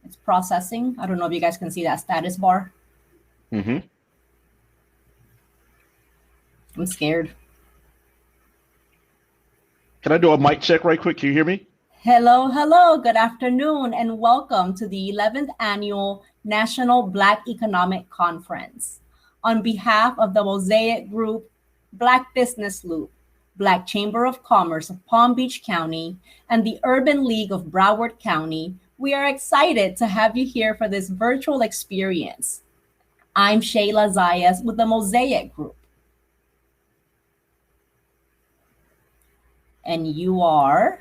It's processing. I don't know if you guys can see that status bar. Mm-hmm. I'm scared. Can I do a mic check right quick? Can you hear me? Hello. Good afternoon, and welcome to the 11th Annual National Black Economic Conference. On behalf of the Mosaic Group, Black Business Loop, Black Chamber of Commerce of Palm Beach County, and the Urban League of Broward County, we are excited to have you here for this virtual experience. I'm Shayla Zayas with the Mosaic Group. And you are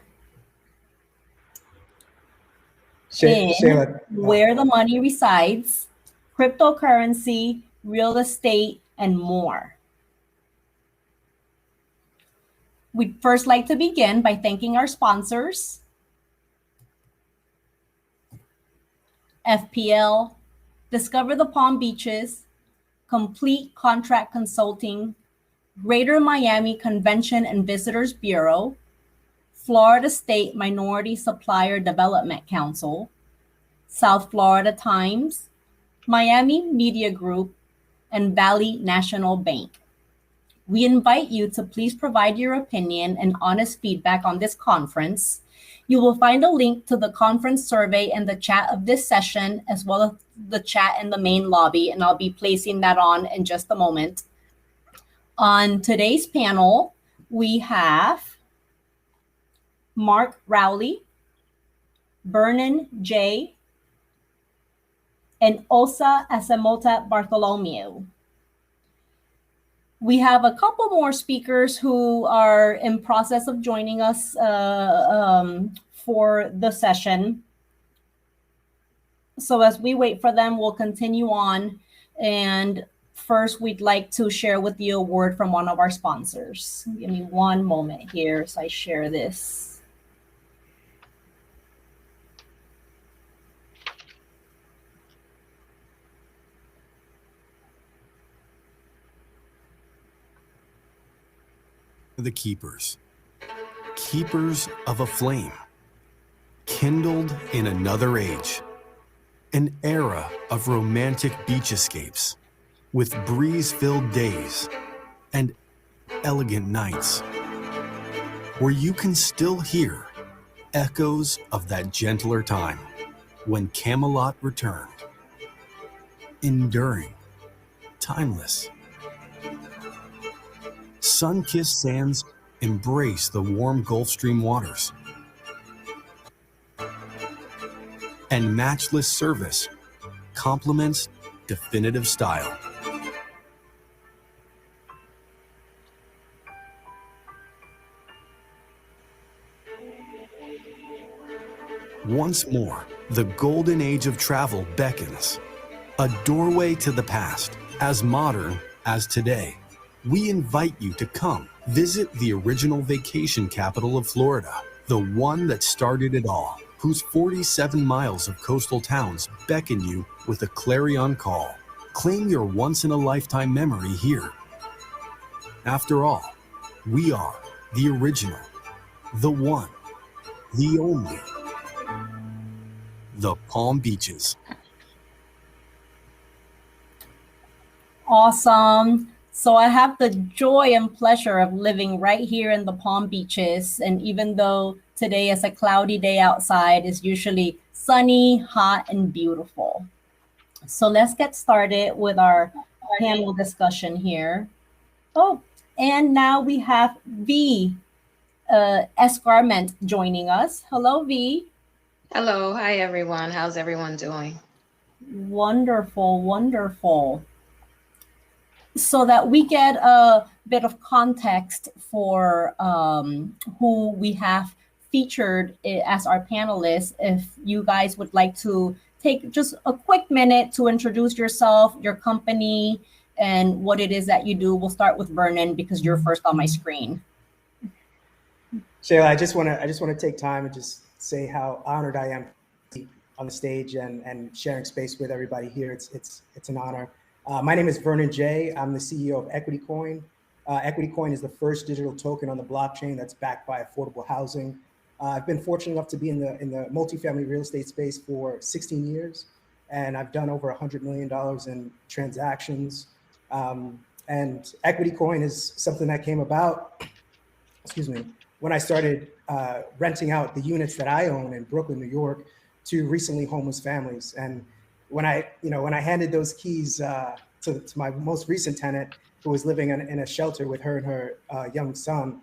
Shayla, where the money resides, cryptocurrency, real estate, and more. We'd first like to begin by thanking our sponsors, FPL, Discover the Palm Beaches, Complete Contract Consulting, Greater Miami Convention and Visitors Bureau, Florida State Minority Supplier Development Council, South Florida Times, Miami Media Group, and Valley National Bank. We invite you to please provide your opinion and honest feedback on this conference. You will find a link to the conference survey in the chat of this session, as well as the chat in the main lobby, and I'll be placing that on in just a moment. On today's panel, we have Mark Raleigh, Vernon J, and Osa Asamota Bartholomew. We have a couple more speakers who are in process of joining us for the session. So as we wait for them, we'll continue on. And first, we'd like to share with you a word from one of our sponsors. Give me one moment here as I share this. The keepers of a flame, kindled in another age, an era of romantic beach escapes with breeze-filled days and elegant nights, where you can still hear echoes of that gentler time when Camelot returned, enduring, timeless. Sun-kissed sands embrace the warm Gulf Stream waters, and matchless service complements definitive style. Once more, the golden age of travel beckons, a doorway to the past, as modern as today. We invite you to come visit the original vacation capital of Florida, the one that started it all, whose 47 miles of coastal towns beckon you with a clarion call. Claim your once-in-a-lifetime memory here. After all, we are the original, the one, the only, the Palm Beaches. Awesome. So I have the joy and pleasure of living right here in the Palm Beaches. And even though today is a cloudy day outside, it's usually sunny, hot, and beautiful. So let's get started with our panel discussion here. Oh, and now we have V. Escarment joining us. Hello, V. Hello. Hi, everyone. How's everyone doing? Wonderful. So that we get a bit of context for who we have featured as our panelists, if you guys would like to take just a quick minute to introduce yourself, your company, and what it is that you do. We'll start with Vernon because you're first on my screen. Shayla, I just want to take time and just say how honored I am to be on the stage and sharing space with everybody here. It's an honor. My name is Vernon J. I'm the CEO of EquityCoin. EquityCoin is the first digital token on the blockchain that's backed by affordable housing. I've been fortunate enough to be in the multifamily real estate space for 16 years, and I've done over $100 million in transactions. And EquityCoin is something that came about, when I started renting out the units that I own in Brooklyn, New York, to recently homeless families. And when I handed those keys to my most recent tenant, who was living in a shelter with her and her young son,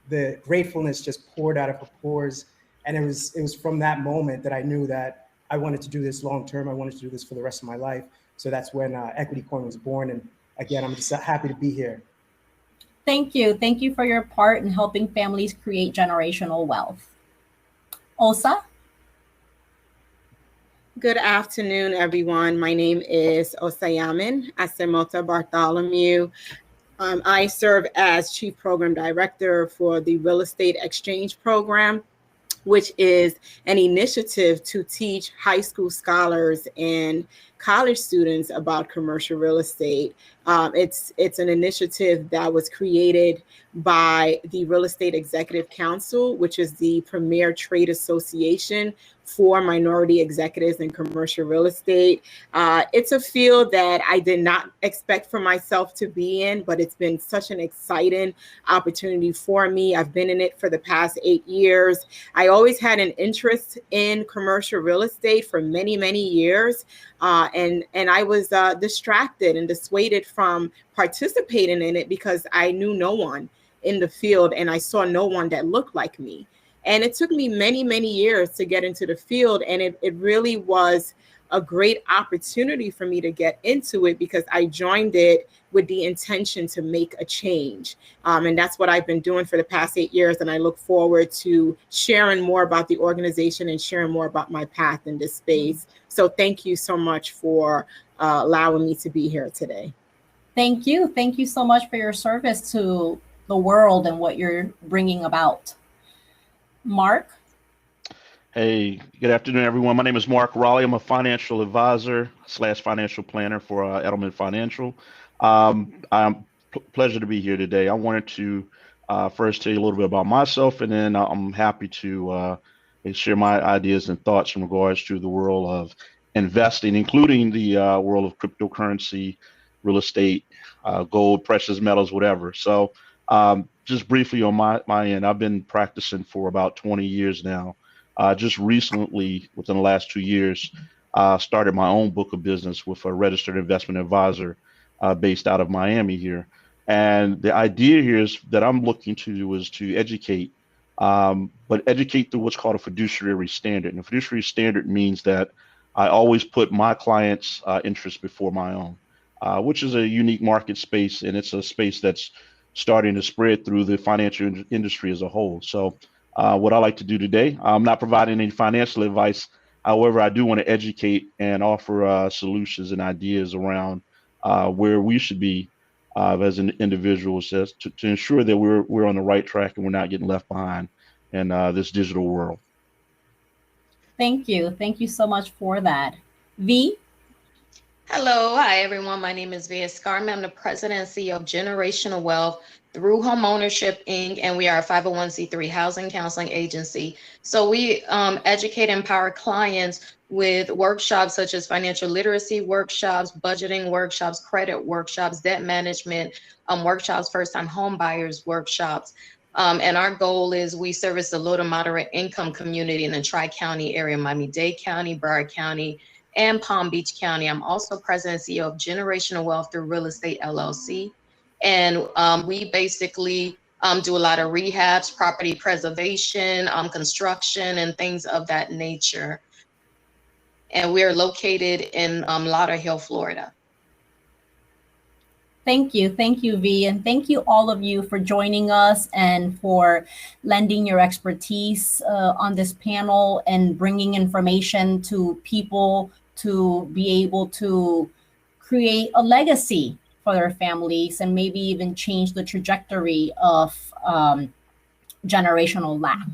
the gratefulness just poured out of her pores. And it was from that moment that I knew that I wanted to do this long term. I wanted to do this for the rest of my life. So that's when EquityCoin was born. And again, I'm just happy to be here. Thank you. Thank you for your part in helping families create generational wealth. Osa? Good afternoon, everyone. My name is Osayamin Asemota Bartholomew. I serve as Chief Program Director for the Real Estate Exchange Program, which is an initiative to teach high school scholars and college students about commercial real estate. It's an initiative that was created by the Real Estate Executive Council, which is the premier trade association for minority executives in commercial real estate. It's a field that I did not expect for myself to be in, but it's been such an exciting opportunity for me. I've been in it for the past 8 years. I always had an interest in commercial real estate for many, many years. And I was distracted and dissuaded from participating in it because I knew no one in the field and I saw no one that looked like me. And it took me many, many years to get into the field. And it really was a great opportunity for me to get into it because I joined it with the intention to make a change. And that's what I've been doing for the past 8 years. And I look forward to sharing more about the organization and sharing more about my path in this space. So thank you so much for allowing me to be here today. Thank you. Thank you so much for your service to the world and what you're bringing about. Mark? Hey, good afternoon, everyone. My name is Mark Raleigh. I'm a financial advisor / financial planner for Edelman Financial. Pleasure to be here today. I wanted to first tell you a little bit about myself, and then I'm happy to share my ideas and thoughts in regards to the world of investing, including the world of cryptocurrency, real estate, gold, precious metals, whatever. So just briefly on my end, I've been practicing for about 20 years now. Just recently, within the last 2 years, started my own book of business with a registered investment advisor based out of Miami here. And the idea here is that I'm looking to do is to educate, but educate through what's called a fiduciary standard. And a fiduciary standard means that I always put my clients' interests before my own, which is a unique market space. And it's a space that's starting to spread through the financial industry as a whole. So what I like to do today, I'm not providing any financial advice. However, I do want to educate and offer solutions and ideas around where we should be as an individuals to ensure that we're on the right track and we're not getting left behind in this digital world. Thank you. Thank you so much for that. V? Hello. Hi, everyone. My name is Via Scarman. I'm the president and CEO of Generational Wealth through Homeownership, Inc., and we are a 501c3 housing counseling agency. So we educate and empower clients with workshops such as financial literacy workshops, budgeting workshops, credit workshops, debt management workshops, first-time home buyers workshops. And our goal is we service the low to moderate income community in the Tri-County area, Miami-Dade County, Broward County, and Palm Beach County. I'm also president and CEO of Generational Wealth through Real Estate LLC. And we basically do a lot of rehabs, property preservation, construction, and things of that nature. And we're located in Lauderhill, Florida. Thank you. Thank you, V. And thank you all of you for joining us and for lending your expertise on this panel and bringing information to people to be able to create a legacy for their families and maybe even change the trajectory of generational lack.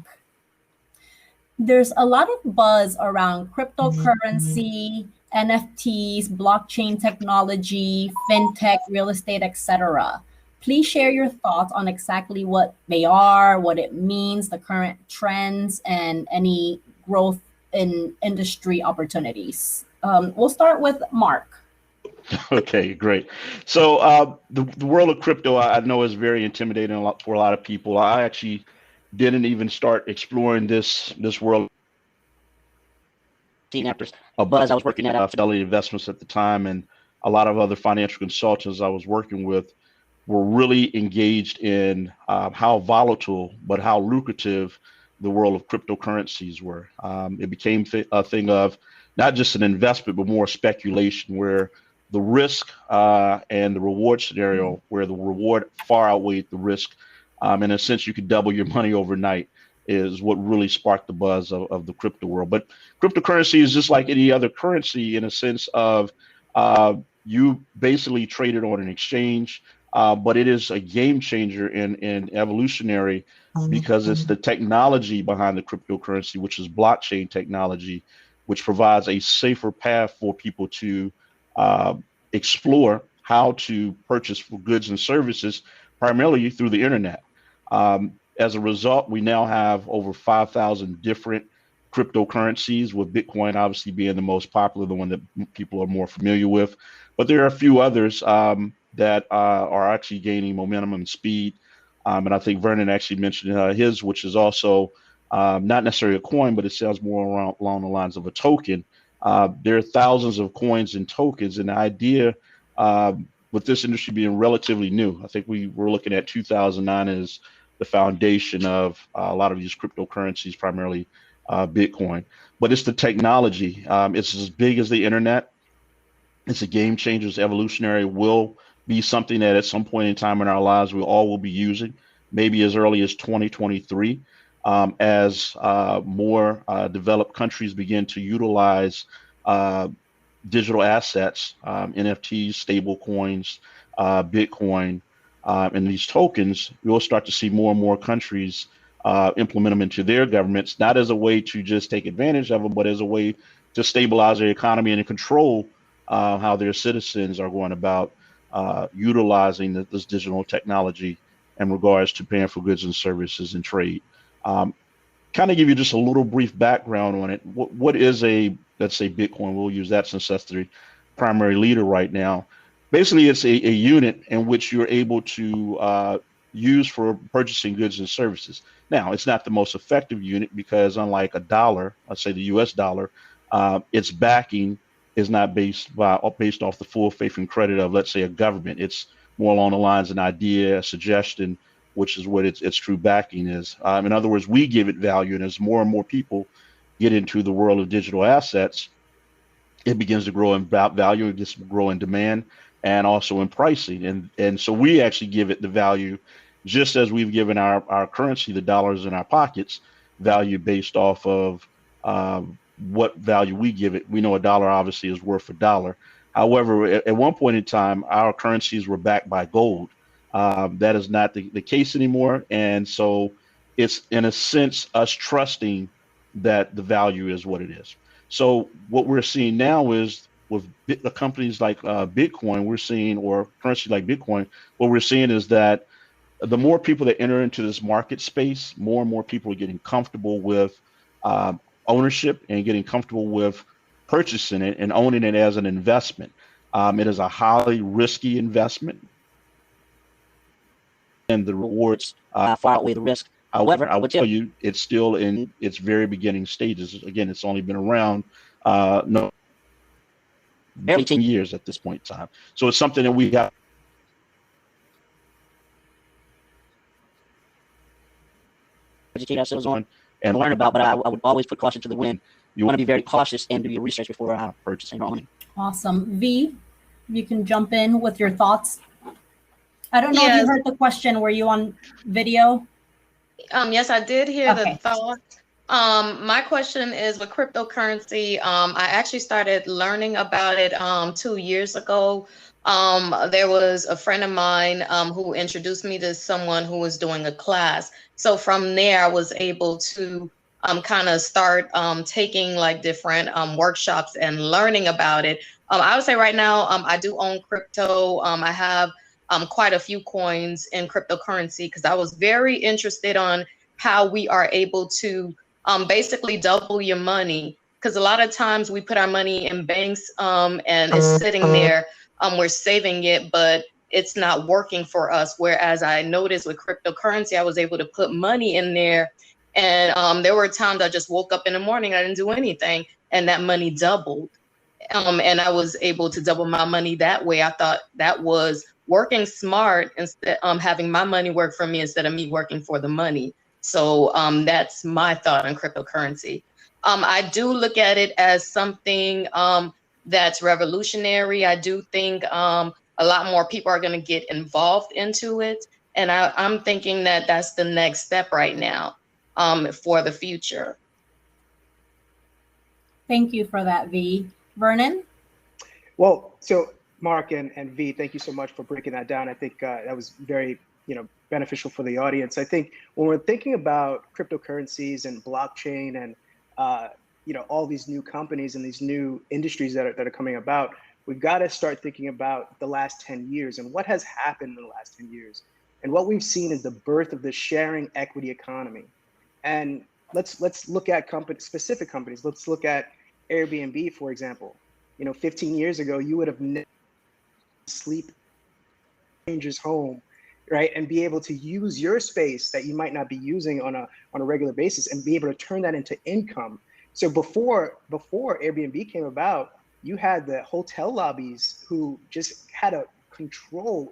There's a lot of buzz around cryptocurrency, NFTs, blockchain technology, fintech, real estate, etc. Please share your thoughts on exactly what they are, what it means, the current trends, and any growth in industry opportunities. We'll start with Mark. Okay, great. So the world of crypto, I know, is very intimidating for a lot of people. I actually didn't even start exploring this world after a buzz. I was working at Fidelity Investments at the time, and a lot of other financial consultants I was working with were really engaged in how volatile but how lucrative the world of cryptocurrencies were. It became a thing of not just an investment, but more speculation, where the risk and the reward scenario, where the reward far outweighed the risk. In a sense, you could double your money overnight, is what really sparked the buzz of the crypto world. But cryptocurrency is just like any other currency in a sense of you basically trade it on an exchange, but it is a game changer in evolutionary, because it's the technology behind the cryptocurrency, which is blockchain technology, which provides a safer path for people to explore how to purchase goods and services, primarily through the internet. As a result, we now have over 5,000 different cryptocurrencies, with Bitcoin obviously being the most popular, the one that people are more familiar with. But there are a few others that are actually gaining momentum and speed. And I think Vernon actually mentioned his, which is also not necessarily a coin, but it sounds more along the lines of a token. There are thousands of coins and tokens, and the idea with this industry being relatively new, I think we were looking at 2009 as the foundation of a lot of these cryptocurrencies, primarily Bitcoin. But it's the technology. It's as big as the internet. It's a game changer. It's evolutionary. Will be something that at some point in time in our lives we all will be using, maybe as early as 2023, as more developed countries begin to utilize digital assets, NFTs, stable coins, Bitcoin, and these tokens. You'll start to see more and more countries implement them into their governments, not as a way to just take advantage of them, but as a way to stabilize their economy and to control how their citizens are going about utilizing this digital technology in regards to paying for goods and services and trade. Kind of give you just a little brief background on it. What is let's say Bitcoin? We'll use that since that's the primary leader right now. Basically, it's a unit in which you're able to use for purchasing goods and services. Now, it's not the most effective unit because, unlike a dollar, let's say the US dollar, its backing is not based off the full faith and credit of, let's say, a government. It's more along the lines of an idea, a suggestion, which is what its true backing is. In other words, we give it value, and as more and more people get into the world of digital assets, it begins to grow in value, it gets to grow in demand, and also in pricing. And so we actually give it the value, just as we've given our currency, the dollars in our pockets, value based off of what value we give it. We know a dollar obviously is worth a dollar. However, at one point in time, our currencies were backed by gold. That is not the case anymore. And so it's, in a sense, us trusting that the value is what it is. So what we're seeing now is with companies like Bitcoin, we're seeing, or currency like Bitcoin, what we're seeing is that the more people that enter into this market space, more and more people are getting comfortable with ownership and getting comfortable with purchasing it and owning it as an investment. It is a highly risky investment, and the rewards far outweigh the risk. However, I would tell you it's still in its very beginning stages. Again, it's only been around barely 10 years at this point in time. So it's something that we have to educate ourselves on and learn about, but I would always put caution to the wind. You want to be very cautious and do your research before purchasing or owning. Awesome. V, you can jump in with your thoughts. I don't know if you heard the question. Were you on video? Yes, I did hear the thought. My question is, with cryptocurrency, I actually started learning about it 2 years ago. There was a friend of mine who introduced me to someone who was doing a class. So from there, I was able to kind of start taking like different workshops and learning about it. I would say right now, I do own crypto. I have quite a few coins in cryptocurrency because I was very interested on how we are able to basically double your money. Because a lot of times we put our money in banks and it's sitting there, we're saving it, but it's not working for us. Whereas I noticed with cryptocurrency, I was able to put money in there. And there were times I just woke up in the morning, I didn't do anything, and that money doubled. And I was able to double my money that way. I thought that was working smart instead having my money work for me instead of me working for the money. So that's my thought on cryptocurrency. I do look at it as something that's revolutionary. I do think a lot more people are going to get involved into it. And I'm thinking that that's the next step right now for the future. Thank you for that, V. Vernon? Well, so Mark and V, thank you so much for breaking that down. I think that was very, beneficial for the audience. I think when we're thinking about cryptocurrencies and blockchain and, all these new companies and these new industries that are coming about, we've got to start thinking about the last 10 years and what has happened in the last 10 years. And what we've seen is the birth of the sharing equity economy. And let's look at specific companies. Let's look at Airbnb, for example. 15 years ago, you would have never sleep in a stranger's home, right? And be able to use your space that you might not be using on a regular basis and be able to turn that into income. So before Airbnb came about, you had the hotel lobbies who just had a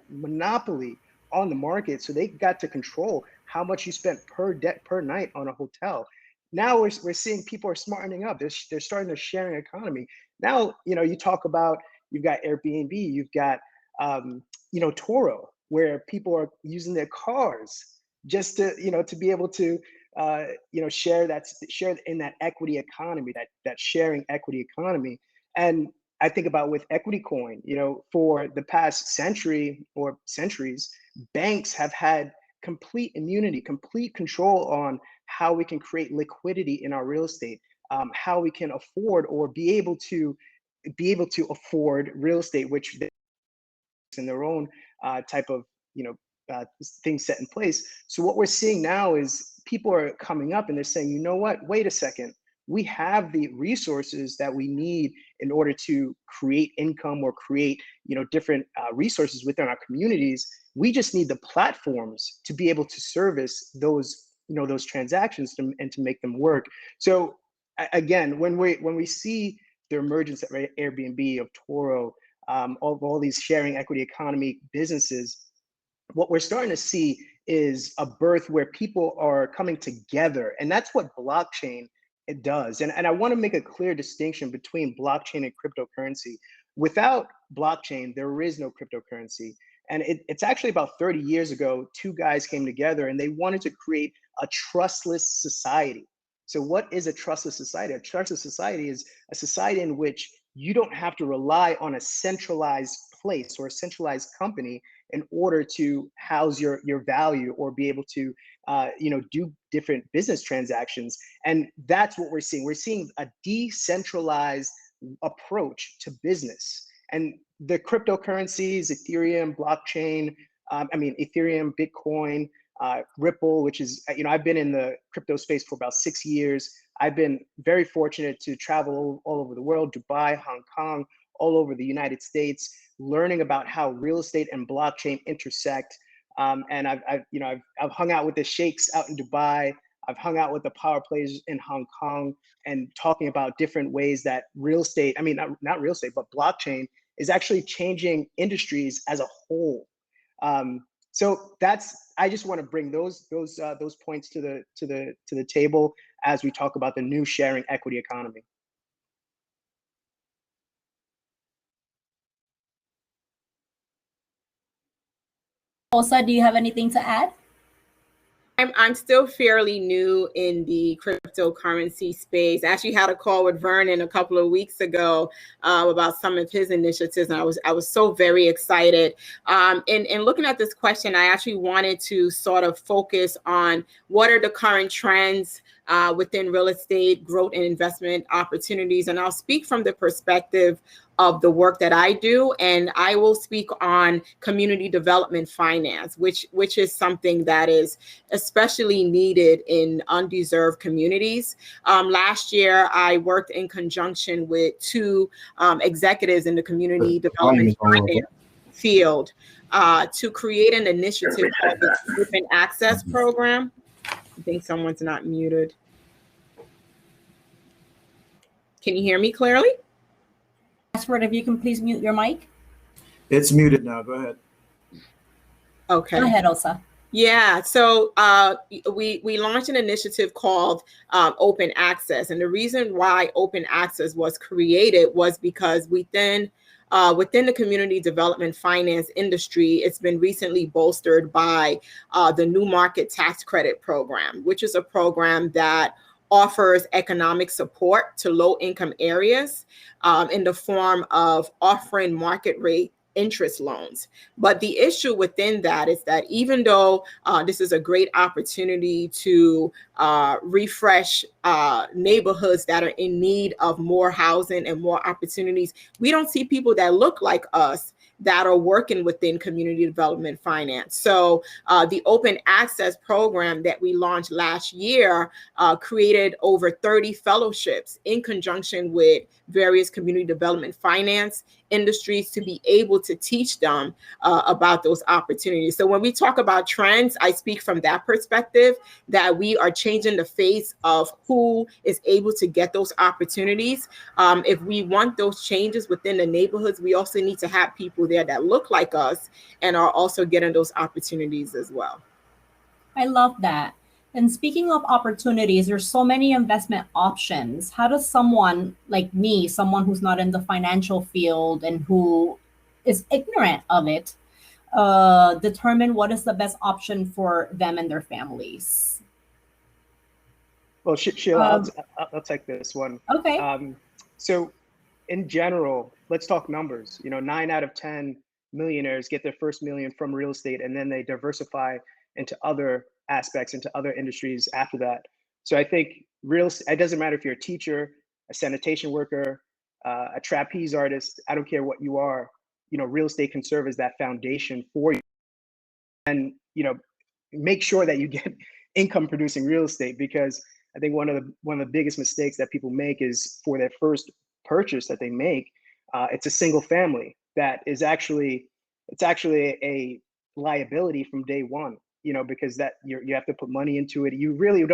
monopoly on the market. So they got to control how much you spent per night on a hotel. Now we're seeing people are smartening up. They're starting a sharing economy. Now, you talk about, you've got Airbnb, you've got, Toro, where people are using their cars just to, to be able to, share in that equity economy, that sharing equity economy. And I think about with EquityCoin, for the past century or centuries, banks have had complete immunity, complete control on how we can create liquidity in our real estate, how we can afford or be able to afford real estate, which they in their own type of things set in place. So what we're seeing now is people are coming up and they're saying, you know what, wait a second, we have the resources that we need in order to create income or create different resources within our communities. We just need the platforms to be able to service those those transactions and to make them work. So again, when we see the emergence of Airbnb, of Toro, of all these sharing equity economy businesses, what we're starting to see is a birth where people are coming together, and that's what blockchain it does. And I want to make a clear distinction between blockchain and cryptocurrency. Without blockchain, there is no cryptocurrency. And it's actually about 30 years ago, two guys came together and they wanted to create a trustless society. So what is a trustless society? A trustless society is a society in which you don't have to rely on a centralized place or a centralized company in order to house your value or be able to do different business transactions. And that's what we're seeing. We're seeing a decentralized approach to business. And the cryptocurrencies, Ethereum, blockchain, Ethereum, Bitcoin, Ripple, which is, I've been in the crypto space for about 6 years. I've been very fortunate to travel all over the world, Dubai, Hong Kong, all over the United States, learning about how real estate and blockchain intersect. And I've hung out with the sheikhs out in Dubai. I've hung out with the power players in Hong Kong and talking about different ways that real estate, not real estate, but blockchain is actually changing industries as a whole. So I just want to bring those points to the table as we talk about the new sharing equity economy. Osa, do you have anything to add? I'm still fairly new in the cryptocurrency space. I actually had a call with Vernon a couple of weeks ago about some of his initiatives, and I was so very excited. In looking at this question, I actually wanted to sort of focus on what are the current trends within real estate, growth and investment opportunities. And I'll speak from the perspective of the work that I do, and I will speak on community development finance, which is something that is especially needed in undeserved communities. Last year, I worked in conjunction with two executives in the community development finance field to create an initiative called the Open Access Program. I think someone's not muted. Can you hear me clearly? Password, if you can please mute your mic. It's muted now. Go ahead. Okay. Go ahead, Osa. Yeah, so we launched an initiative called Open Access. And the reason why Open Access was created was because within the community development finance industry, it's been recently bolstered by the New Market Tax Credit Program, which is a program that offers economic support to low-income areas in the form of offering market rate interest loans. But the issue within that is that even though this is a great opportunity to refresh neighborhoods that are in need of more housing and more opportunities, we don't see people that look like us that are working within community development finance. So the Open Access Program that we launched last year created over 30 fellowships in conjunction with various community development finance industries to be able to teach them about those opportunities. So when we talk about trends, I speak from that perspective, that we are changing the face of who is able to get those opportunities. If we want those changes within the neighborhoods, we also need to have people there that look like us and are also getting those opportunities as well. I love that. And speaking of opportunities, there's so many investment options. How does someone like me, someone who's not in the financial field and who is ignorant of it, determine what is the best option for them and their families? Well, Sheila, I'll take this one. Okay. So in general, let's talk numbers. 9 out of 10 millionaires get their first million from real estate, and then they diversify into other aspects, into other industries after that. So I think it doesn't matter if you're a teacher, a sanitation worker, a trapeze artist, I don't care what you are, real estate can serve as that foundation for you. And, make sure that you get income producing real estate, because I think one of the biggest mistakes that people make is for their first purchase that they make, it's a single family that is actually a liability from day one, because that you have to put money into it. You really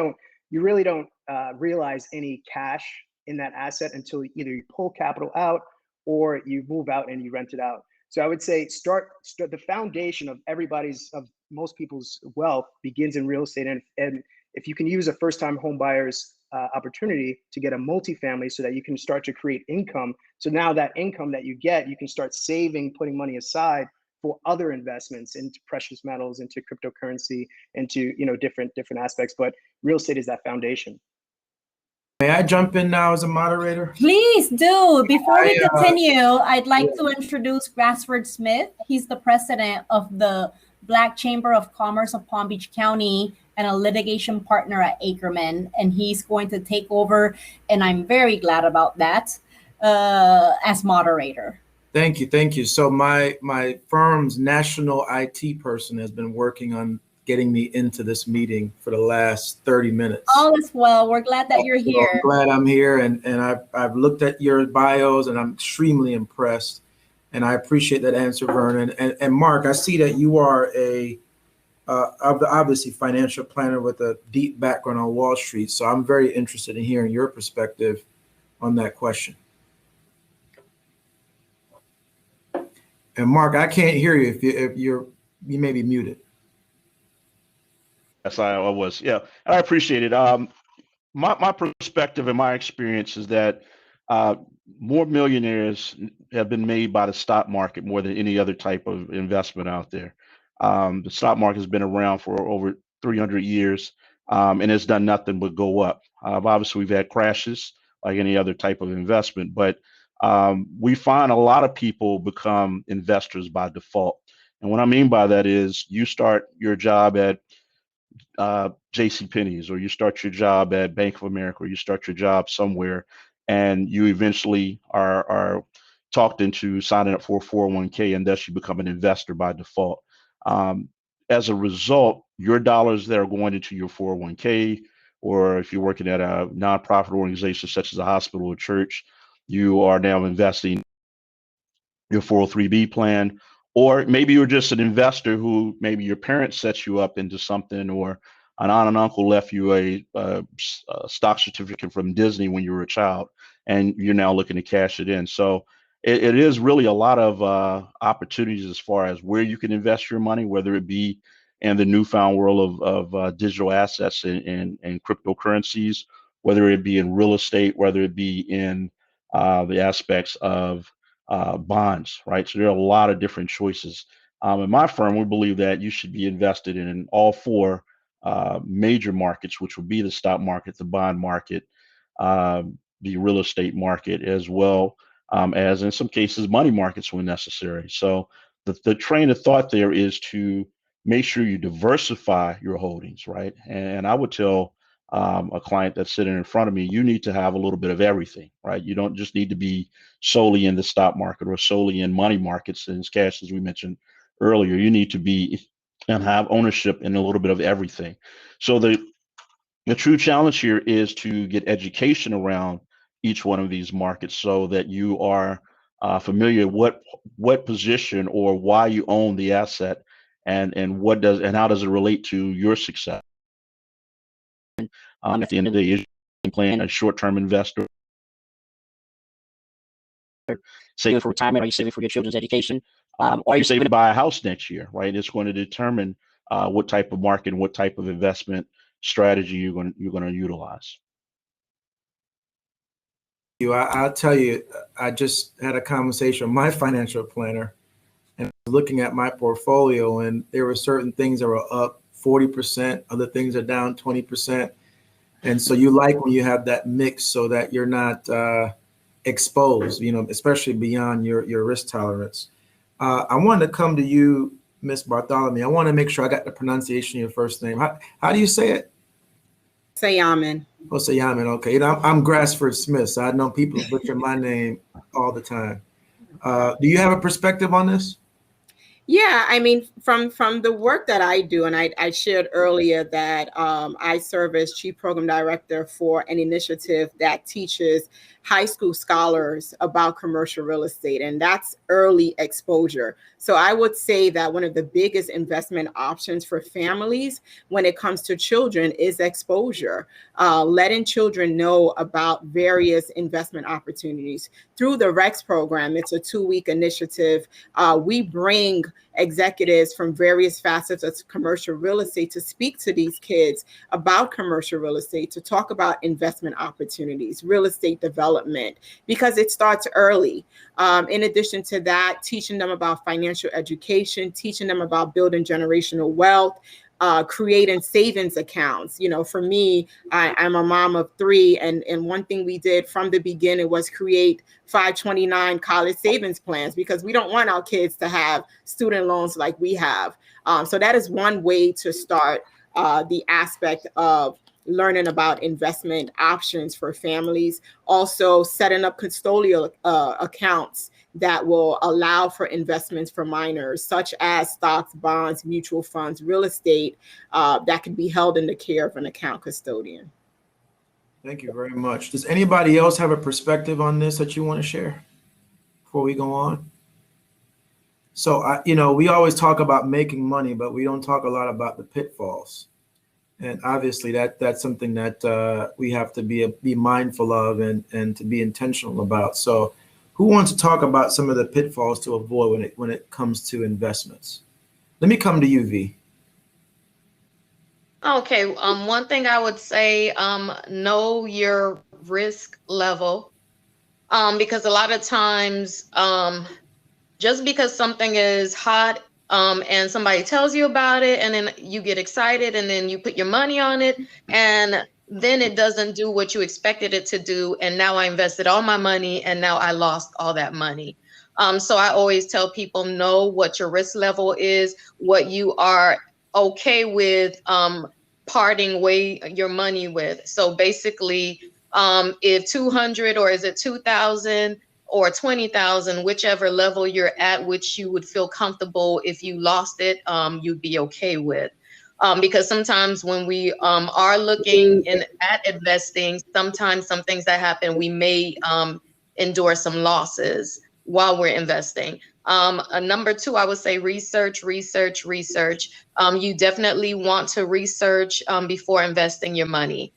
don't realize any cash in that asset until either you pull capital out or you move out and you rent it out. So I would say start the foundation of most people's wealth begins in real estate. And if you can use a first-time home buyer's opportunity to get a multifamily so that you can start to create income. So now that income that you get, you can start saving, putting money aside for other investments into precious metals, into cryptocurrency, into different aspects. But real estate is that foundation. May I jump in now as a moderator? Please do. Before we continue, I'd like to introduce Grassford Smith. He's the president of the Black Chamber of Commerce of Palm Beach County and a litigation partner at Ackerman, and he's going to take over, and I'm very glad about that, as moderator. Thank you. So my firm's national IT person has been working on getting me into this meeting for the last 30 minutes. All is well. We're glad that you're here. I'm glad I'm here, and I've looked at your bios, and I'm extremely impressed. And I appreciate that answer, Vernon. And Mark, I see that you are obviously financial planner with a deep background on Wall Street. So I'm very interested in hearing your perspective on that question. And Mark, I can't hear you if you may be muted. Yes, I was. Yeah, and I appreciate it. My perspective and my experience is that more millionaires have been made by the stock market more than any other type of investment out there. The stock market has been around for over 300 years, and it's done nothing but go up. Obviously, we've had crashes like any other type of investment, but we find a lot of people become investors by default. And what I mean by that is you start your job at J.C. Penney's, or you start your job at Bank of America, or you start your job somewhere, and you eventually are talked into signing up for a 401k, and thus you become an investor by default. As a result, your dollars that are going into your 401k, or if you're working at a nonprofit organization such as a hospital or church, you are now investing your 403b plan. Or maybe you're just an investor who maybe your parents set you up into something, or an aunt and uncle left you a stock certificate from Disney when you were a child, and you're now looking to cash it in. So it is really a lot of opportunities as far as where you can invest your money, whether it be in the newfound world of digital assets and cryptocurrencies, whether it be in real estate, whether it be in the aspects of bonds, right? So there are a lot of different choices. In my firm, we believe that you should be invested in all four major markets, which would be the stock market, the bond market, the real estate market, as well as in some cases money markets when necessary. So the train of thought there is to make sure you diversify your holdings, right? And I would tell a client that's sitting in front of me, you need to have a little bit of everything, right? You don't just need to be solely in the stock market or solely in money markets and cash, as we mentioned earlier. You need to be and have ownership in a little bit of everything. So the true challenge here is to get education around each one of these markets so that you are familiar what position or why you own the asset, and how does it relate to your success. At the end of the day, is you plan a short-term investor, saving for retirement? Are you saving for your children's education? Or are you saving to buy a house next year, right? It's going to determine what type of market and what type of investment strategy you're going to utilize. I'll tell you, I just had a conversation with my financial planner and looking at my portfolio, and there were certain things that were up 40%, other things are down 20%. And so you like when you have that mix so that you're not exposed, especially beyond your risk tolerance. I wanted to come to you, Miss Bartholomew. I want to make sure I got the pronunciation of your first name. How do you say it? Sayaman. Oh, Sayaman. Okay. I'm Grassford Smith, so I know people butcher my name all the time. Do you have a perspective on this? Yeah, I mean, from the work that I do, and I shared earlier that I serve as Chief Program Director for an initiative that teaches high school scholars about commercial real estate, and that's early exposure. So I would say that one of the biggest investment options for families when it comes to children is exposure, letting children know about various investment opportunities. Through the REX program, it's a 2-week initiative. We bring executives from various facets of commercial real estate to speak to these kids about commercial real estate, to talk about investment opportunities, real estate development, because it starts early. In addition to that, teaching them about financial education, teaching them about building generational wealth, creating savings accounts. For me, I'm a mom of 3, and one thing we did from the beginning was create 529 college savings plans, because we don't want our kids to have student loans like we have. So that is one way to start the aspect of learning about investment options for families. Also setting up custodial accounts that will allow for investments for minors, such as stocks, bonds, mutual funds, real estate, that can be held in the care of an account custodian. Thank you very much. Does anybody else have a perspective on this that you want to share before we go on? So, we always talk about making money, but we don't talk a lot about the pitfalls. And obviously that's something that we have to be mindful of and to be intentional about. So who wants to talk about some of the pitfalls to avoid when it comes to investments? Let me come to you, V. Okay, one thing I would say, know your risk level, because a lot of times, just because something is hot, and somebody tells you about it, and then you get excited, and then you put your money on it, and then it doesn't do what you expected it to do, and now I invested all my money, and now I lost all that money. So I always tell people, know what your risk level is, what you are okay with parting way your money with. So basically, if 200 or is it 2,000 or 20,000, whichever level you're at, which you would feel comfortable if you lost it, you'd be okay with. Because sometimes when we are looking at investing, sometimes some things that happen, we may endure some losses while we're investing. Number two, I would say research. You definitely want to research before investing your money.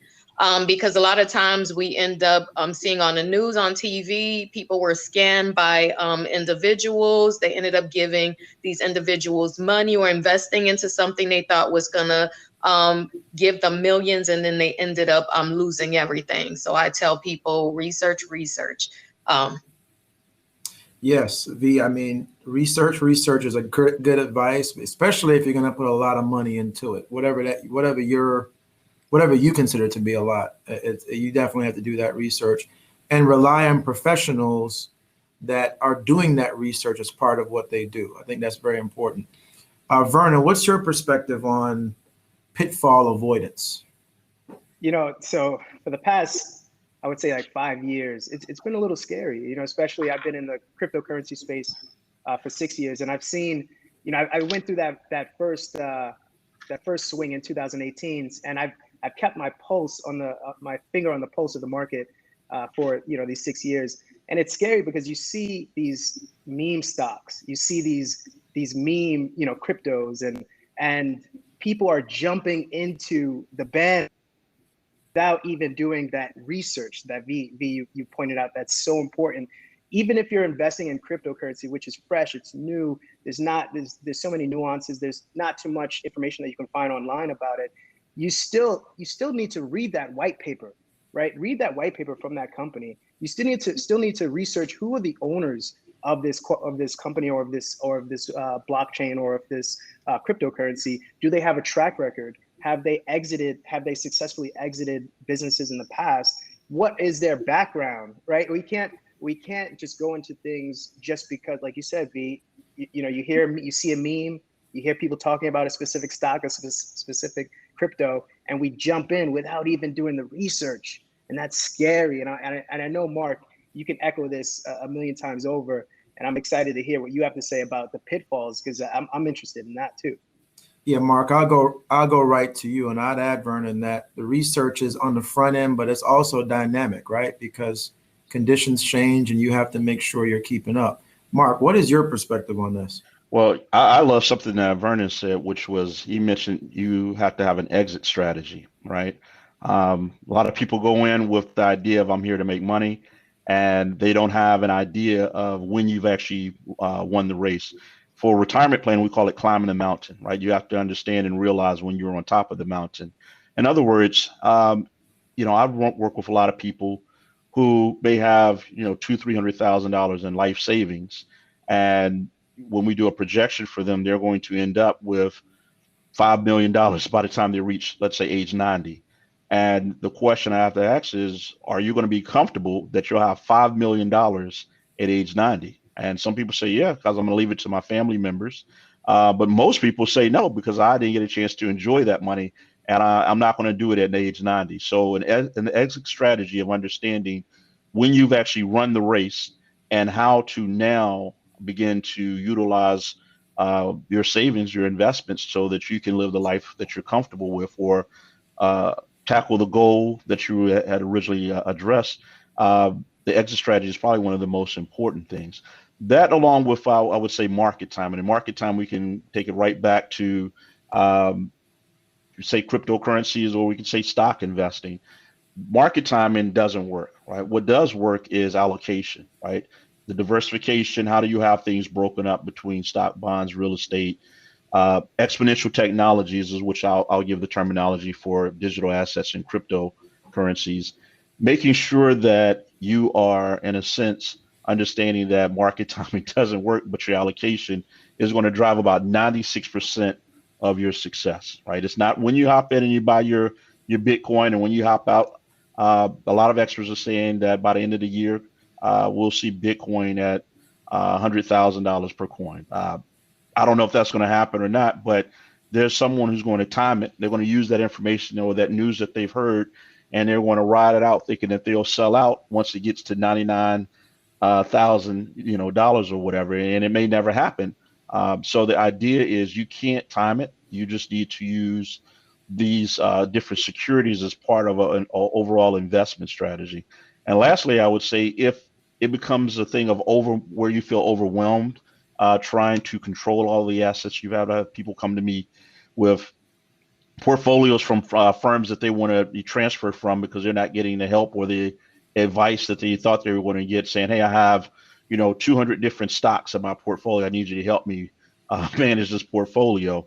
Because a lot of times we end up seeing on the news, on TV, people were scammed by individuals. They ended up giving these individuals money or investing into something they thought was going to give them millions, and then they ended up losing everything. So I tell people research. Yes, I mean, research is a good advice, especially if you're going to put a lot of money into it, whatever you consider to be a lot. You definitely have to do that research and rely on professionals that are doing that research as part of what they do. I think that's very important. Vernon, what's your perspective on pitfall avoidance? So for the past, I would say like 5 years, it's been a little scary, especially I've been in the cryptocurrency space for 6 years, and I've seen, I went through that first swing in 2018, and I've kept my pulse on my finger on the pulse of the market for these 6 years, and it's scary because you see these meme stocks, you see these meme cryptos, and people are jumping into the band without even doing that research that you pointed out that's so important. Even if you're investing in cryptocurrency, which is fresh, it's new, there's so many nuances, there's not too much information that you can find online about it. You still need to read that white paper, right? Read that white paper from that company. You still need to research who are the owners of this company or of this blockchain or of this cryptocurrency. Do they have a track record? Have they successfully exited businesses in the past? What is their background, right? We can't just go into things just because, like you said, you see a meme, you hear people talking about a specific stock, a specific crypto, and we jump in without even doing the research, and that's scary. And I know, Mark, you can echo this a million times over, and I'm excited to hear what you have to say about the pitfalls, because I'm interested in that too. Yeah, Mark, I'll go right to you, and I'd add, Vernon, that the research is on the front end, but it's also dynamic, right? Because conditions change, and you have to make sure you're keeping up. Mark, what is your perspective on this? Well, I love something that Vernon said, which was he mentioned you have to have an exit strategy, right? A lot of people go in with the idea of I'm here to make money, and they don't have an idea of when you've actually won the race. For retirement plan, we call it climbing the mountain, right? You have to understand and realize when you're on top of the mountain. In other words, I work with a lot of people who may have, $200,000-$300,000 in life savings, and when we do a projection for them, they're going to end up with $5 million by the time they reach, let's say, age 90. And the question I have to ask is, are you going to be comfortable that you'll have $5 million at age 90? And some people say, yeah, because I'm going to leave it to my family members. But most people say no, because I didn't get a chance to enjoy that money, and I'm not going to do it at age 90. So an exit strategy of understanding when you've actually run the race and how to now begin to utilize your savings, your investments, so that you can live the life that you're comfortable with, or tackle the goal that you had originally addressed. The exit strategy is probably one of the most important things. That, along with, I would say, market timing. And market time, we can take it right back to, say, cryptocurrencies, or we can say stock investing. Market timing doesn't work, right? What does work is allocation, right? The diversification. How do you have things broken up between stock, bonds, real estate, exponential technologies, is which I'll give the terminology for digital assets and cryptocurrencies, making sure that you are, in a sense, understanding that market timing doesn't work, but your allocation is going to drive about 96% of your success, right? It's not when you hop in and you buy your Bitcoin, and when you hop out. A lot of experts are saying that by the end of the year, we'll see Bitcoin at $100,000 per coin. I don't know if that's going to happen or not, but there's someone who's going to time it. They're going to use that information or that news that they've heard, and they're going to ride it out thinking that they'll sell out once it gets to 99,000, dollars or whatever, and it may never happen. So the idea is you can't time it. You just need to use these different securities as part of an overall investment strategy. And lastly, I would say if it becomes a thing of where you feel overwhelmed, trying to control all the assets, you've had people come to me with portfolios from firms that they want to be transferred from because they're not getting the help or the advice that they thought they were going to get, saying, hey, I have 200 different stocks in my portfolio. I need you to help me manage this portfolio.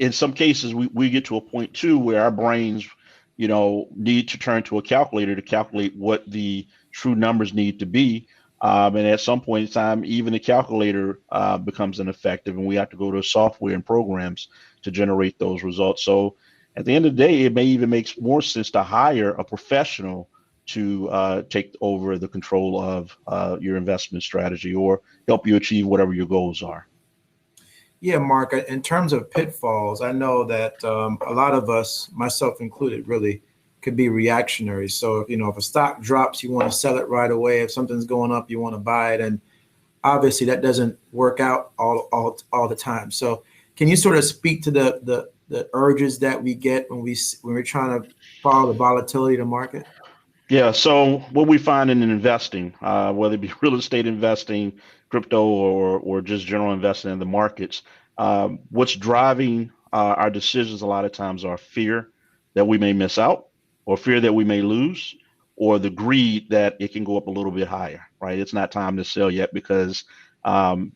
In some cases, we get to a point too where our brains, need to turn to a calculator to calculate what the true numbers need to be. And at some point in time, even the calculator becomes ineffective, and we have to go to software and programs to generate those results. So at the end of the day, it may even make more sense to hire a professional to take over the control of your investment strategy or help you achieve whatever your goals are. Yeah, Mark, in terms of pitfalls, I know that a lot of us, myself included, really could be reactionary. So, if a stock drops, you want to sell it right away. If something's going up, you want to buy it. And obviously that doesn't work out all the time. So can you sort of speak to the urges that we get when we're trying to follow the volatility of the market? Yeah. So what we find in investing, whether it be real estate investing, crypto, or just general investing in the markets, what's driving our decisions a lot of times are fear that we may miss out, or fear that we may lose, or the greed that it can go up a little bit higher, right? It's not time to sell yet because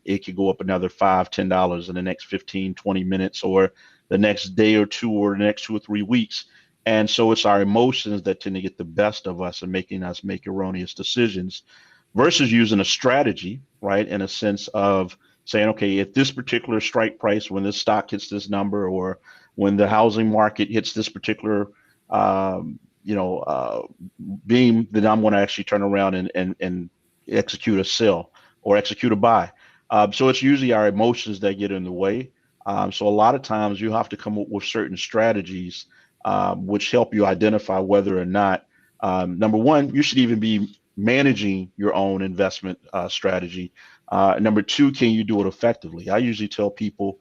it could go up another $5, $10 in the next 15, 20 minutes, or the next day or two, or the next 2 or 3 weeks. And so it's our emotions that tend to get the best of us and making us make erroneous decisions versus using a strategy, right? In a sense of saying, okay, if this particular strike price, when this stock hits this number, or when the housing market hits this particular, beam, then I'm going to actually turn around and execute a sell or execute a buy. So it's usually our emotions that get in the way. So a lot of times you have to come up with certain strategies which help you identify whether or not, number one, you should even be managing your own investment strategy. Number two, can you do it effectively? I usually tell people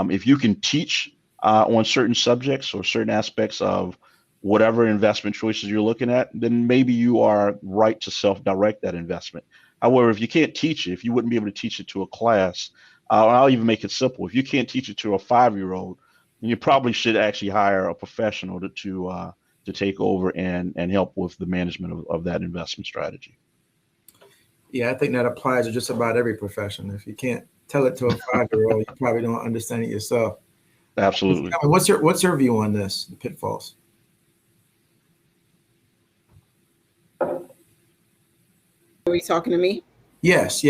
if you can teach on certain subjects or certain aspects of whatever investment choices you're looking at, then maybe you are right to self-direct that investment. However, if you can't teach it, if you wouldn't be able to teach it to a class, I'll even make it simple. If you can't teach it to a 5-year-old, then you probably should actually hire a professional to take over and help with the management of that investment strategy. Yeah, I think that applies to just about every profession. If you can't tell it to a 5-year-old, you probably don't understand it yourself. Absolutely. What's your view on this, the pitfalls? Are you talking to me? Yes.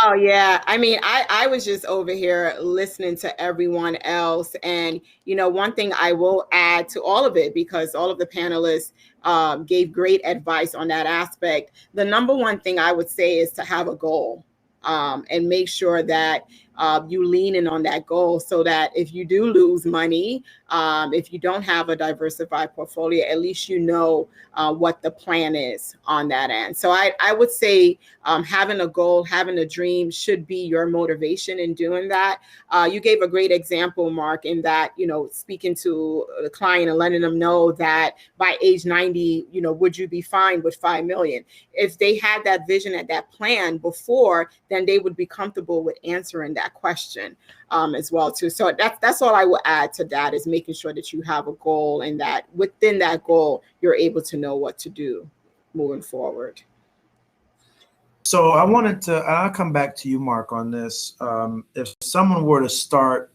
Oh, yeah. I mean, I was just over here listening to everyone else. And, one thing I will add to all of it, because all of the panelists gave great advice on that aspect. The number one thing I would say is to have a goal and make sure that you lean in on that goal so that if you do lose money, if you don't have a diversified portfolio, at least what the plan is on that end. So I would say having a goal, having a dream should be your motivation in doing that. You gave a great example, Mark, in that, speaking to the client and letting them know that by age 90, would you be fine with 5 million? If they had that vision and that plan before, then they would be comfortable with answering that question as well too. So that's all I will add to that, is making sure that you have a goal and that within that goal, you're able to know what to do moving forward. So I'll come back to you, Mark, on this. If someone were to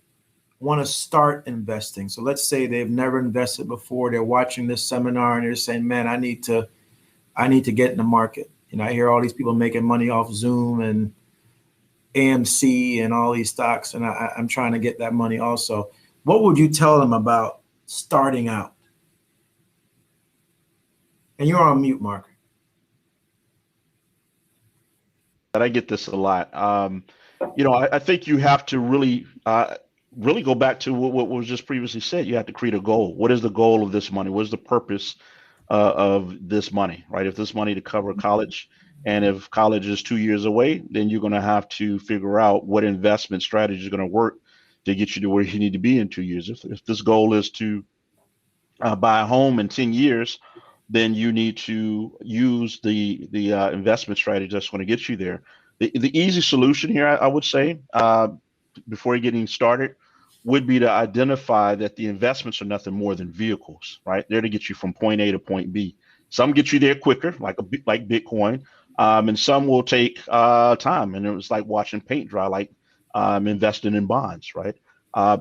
want to start investing, so let's say they've never invested before, they're watching this seminar and they're saying, man, I need to get in the market. I hear all these people making money off Zoom and AMC and all these stocks, and I'm trying to get that money also. What would you tell them about starting out? And you're on mute, Mark. I get this a lot. I think you have to really, really go back to what was just previously said. You have to create a goal. What is the goal of this money? What is the purpose of this money, right? If this money to cover college, and if college is 2 years away, then you're going to have to figure out what investment strategy is going to work to get you to where you need to be in 2 years. If this goal is to buy a home in 10 years, then you need to use the investment strategy that's going to get you there. The easy solution here, I would say, before getting started, would be to identify that the investments are nothing more than vehicles, right? They're to get you from point A to point B. Some get you there quicker, like Bitcoin, and some will take time. And it was like watching paint dry, like investing in bonds, right?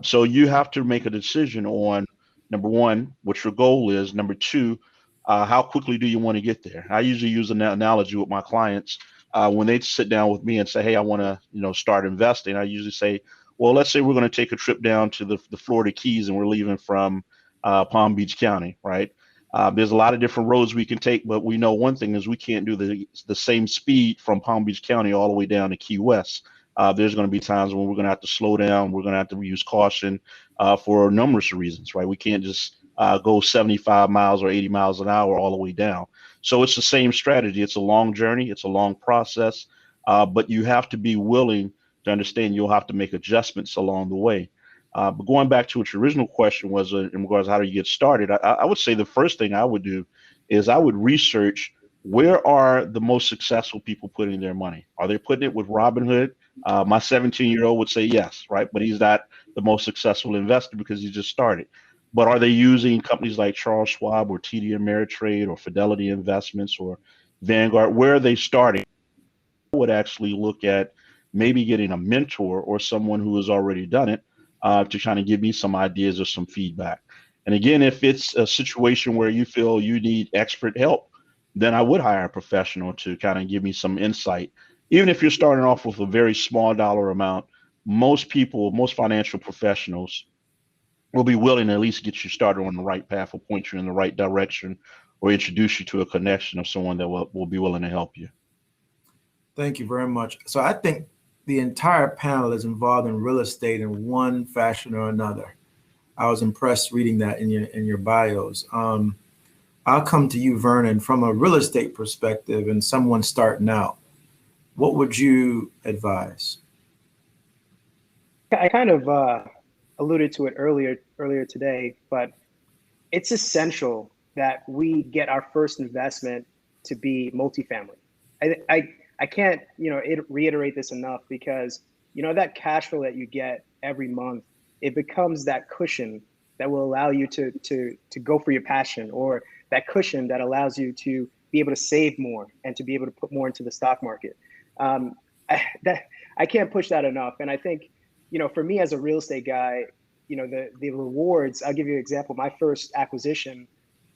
So you have to make a decision on, number one, what your goal is. Number two, how quickly do you want to get there? I usually use an analogy with my clients when they sit down with me and say, "Hey, I want to, start investing." I usually say, "Well, let's say we're going to take a trip down to the Florida Keys and we're leaving from Palm Beach County, right? There's a lot of different roads we can take, but we know one thing is we can't do the same speed from Palm Beach County all the way down to Key West. There's going to be times when we're going to have to slow down. We're going to have to use caution for numerous reasons, right? We can't just go 75 miles or 80 miles an hour all the way down. So it's the same strategy. It's a long journey. It's a long process, but you have to be willing to understand you'll have to make adjustments along the way. But going back to what your original question was in regards to how do you get started, I would say the first thing I would do is I would research where are the most successful people putting their money. Are they putting it with Robinhood? My 17-year-old would say yes, right? But he's not the most successful investor because he just started. But are they using companies like Charles Schwab or TD Ameritrade or Fidelity Investments or Vanguard? Where are they starting? I would actually look at maybe getting a mentor or someone who has already done it to kind of give me some ideas or some feedback. And again, if it's a situation where you feel you need expert help, then I would hire a professional to kind of give me some insight. Even if you're starting off with a very small dollar amount, most financial professionals will be willing to at least get you started on the right path or point you in the right direction or introduce you to a connection of someone that will be willing to help you. Thank you very much. So I think the entire panel is involved in real estate in one fashion or another. I was impressed reading that in your bios. I'll come to you, Vernon, from a real estate perspective and someone starting out. What would you advise? I kind of alluded to it earlier today, but it's essential that we get our first investment to be multifamily. I can't reiterate this enough because that cash flow that you get every month, it becomes that cushion that will allow you to go for your passion, or that cushion that allows you to be able to save more and to be able to put more into the stock market. I can't push that enough. And I think, for me as a real estate guy, the rewards, I'll give you an example. My first acquisition,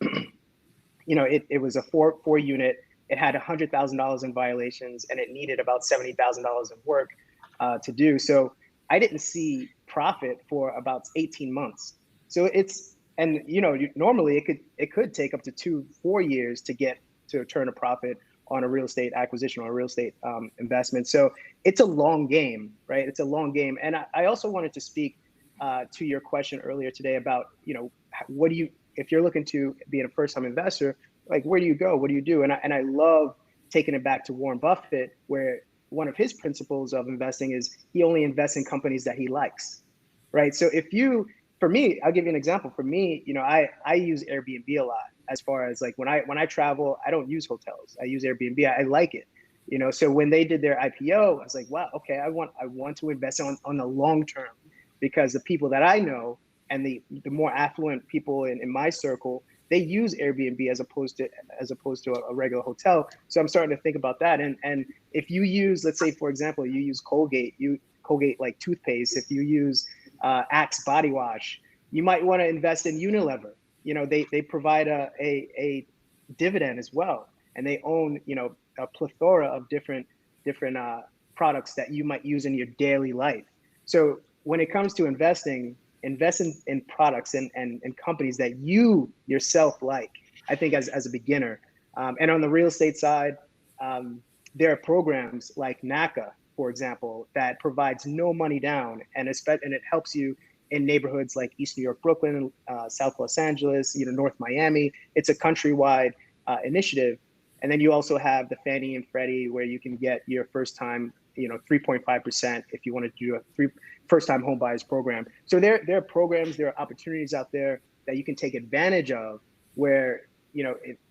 it was a four unit. It had $100,000 in violations and it needed about $70,000 of work to do. So I didn't see profit for about 18 months. So normally it could take up to 2-4 years to turn a profit on a real estate acquisition or a real estate investment. So it's a long game, right? It's a long game. And I also wanted to speak to your question earlier today about, if you're looking to be a first-time investor, like, where do you go? What do you do? And I love taking it back to Warren Buffett, where one of his principles of investing is he only invests in companies that he likes, right? So for me, I'll give you an example. For me, I use Airbnb a lot. As far as like when I travel, I don't use hotels. I use Airbnb. I like it, So when they did their IPO, I was like, wow, okay, I want to invest on the long term, because the people that I know and the more affluent people in my circle, they use Airbnb as opposed to a regular hotel. So I'm starting to think about that. And if you use, let's say, for example, you use Colgate like toothpaste. If you use Axe body wash, you might want to invest in Unilever. They provide a dividend as well, and they own a plethora of different products that you might use in your daily life. So when it comes to investing, invest in products and companies that you yourself like. I think as a beginner, and on the real estate side, there are programs like NACA for example, that provides no money down, and it helps you in neighborhoods like East New York, Brooklyn, South Los Angeles, North Miami. It's a countrywide initiative. And then you also have the Fannie and Freddie, where you can get your first time, 3.5% if you want to do a first time home buyers program. So there are programs, there are opportunities out there that you can take advantage of, where,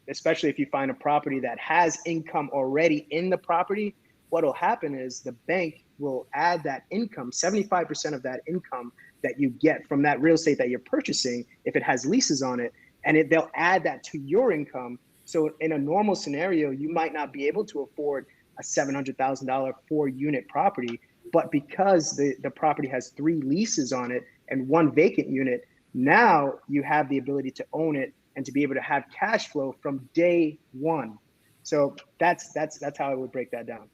especially if you find a property that has income already in the property, what will happen is the bank will add that income, 75% of that income that you get from that real estate that you're purchasing, if it has leases on it, and they'll add that to your income. So in a normal scenario, you might not be able to afford a $700,000 4-unit property, but because the property has 3 leases on it and 1 vacant unit, now you have the ability to own it and to be able to have cash flow from day one. So that's how I would break that down.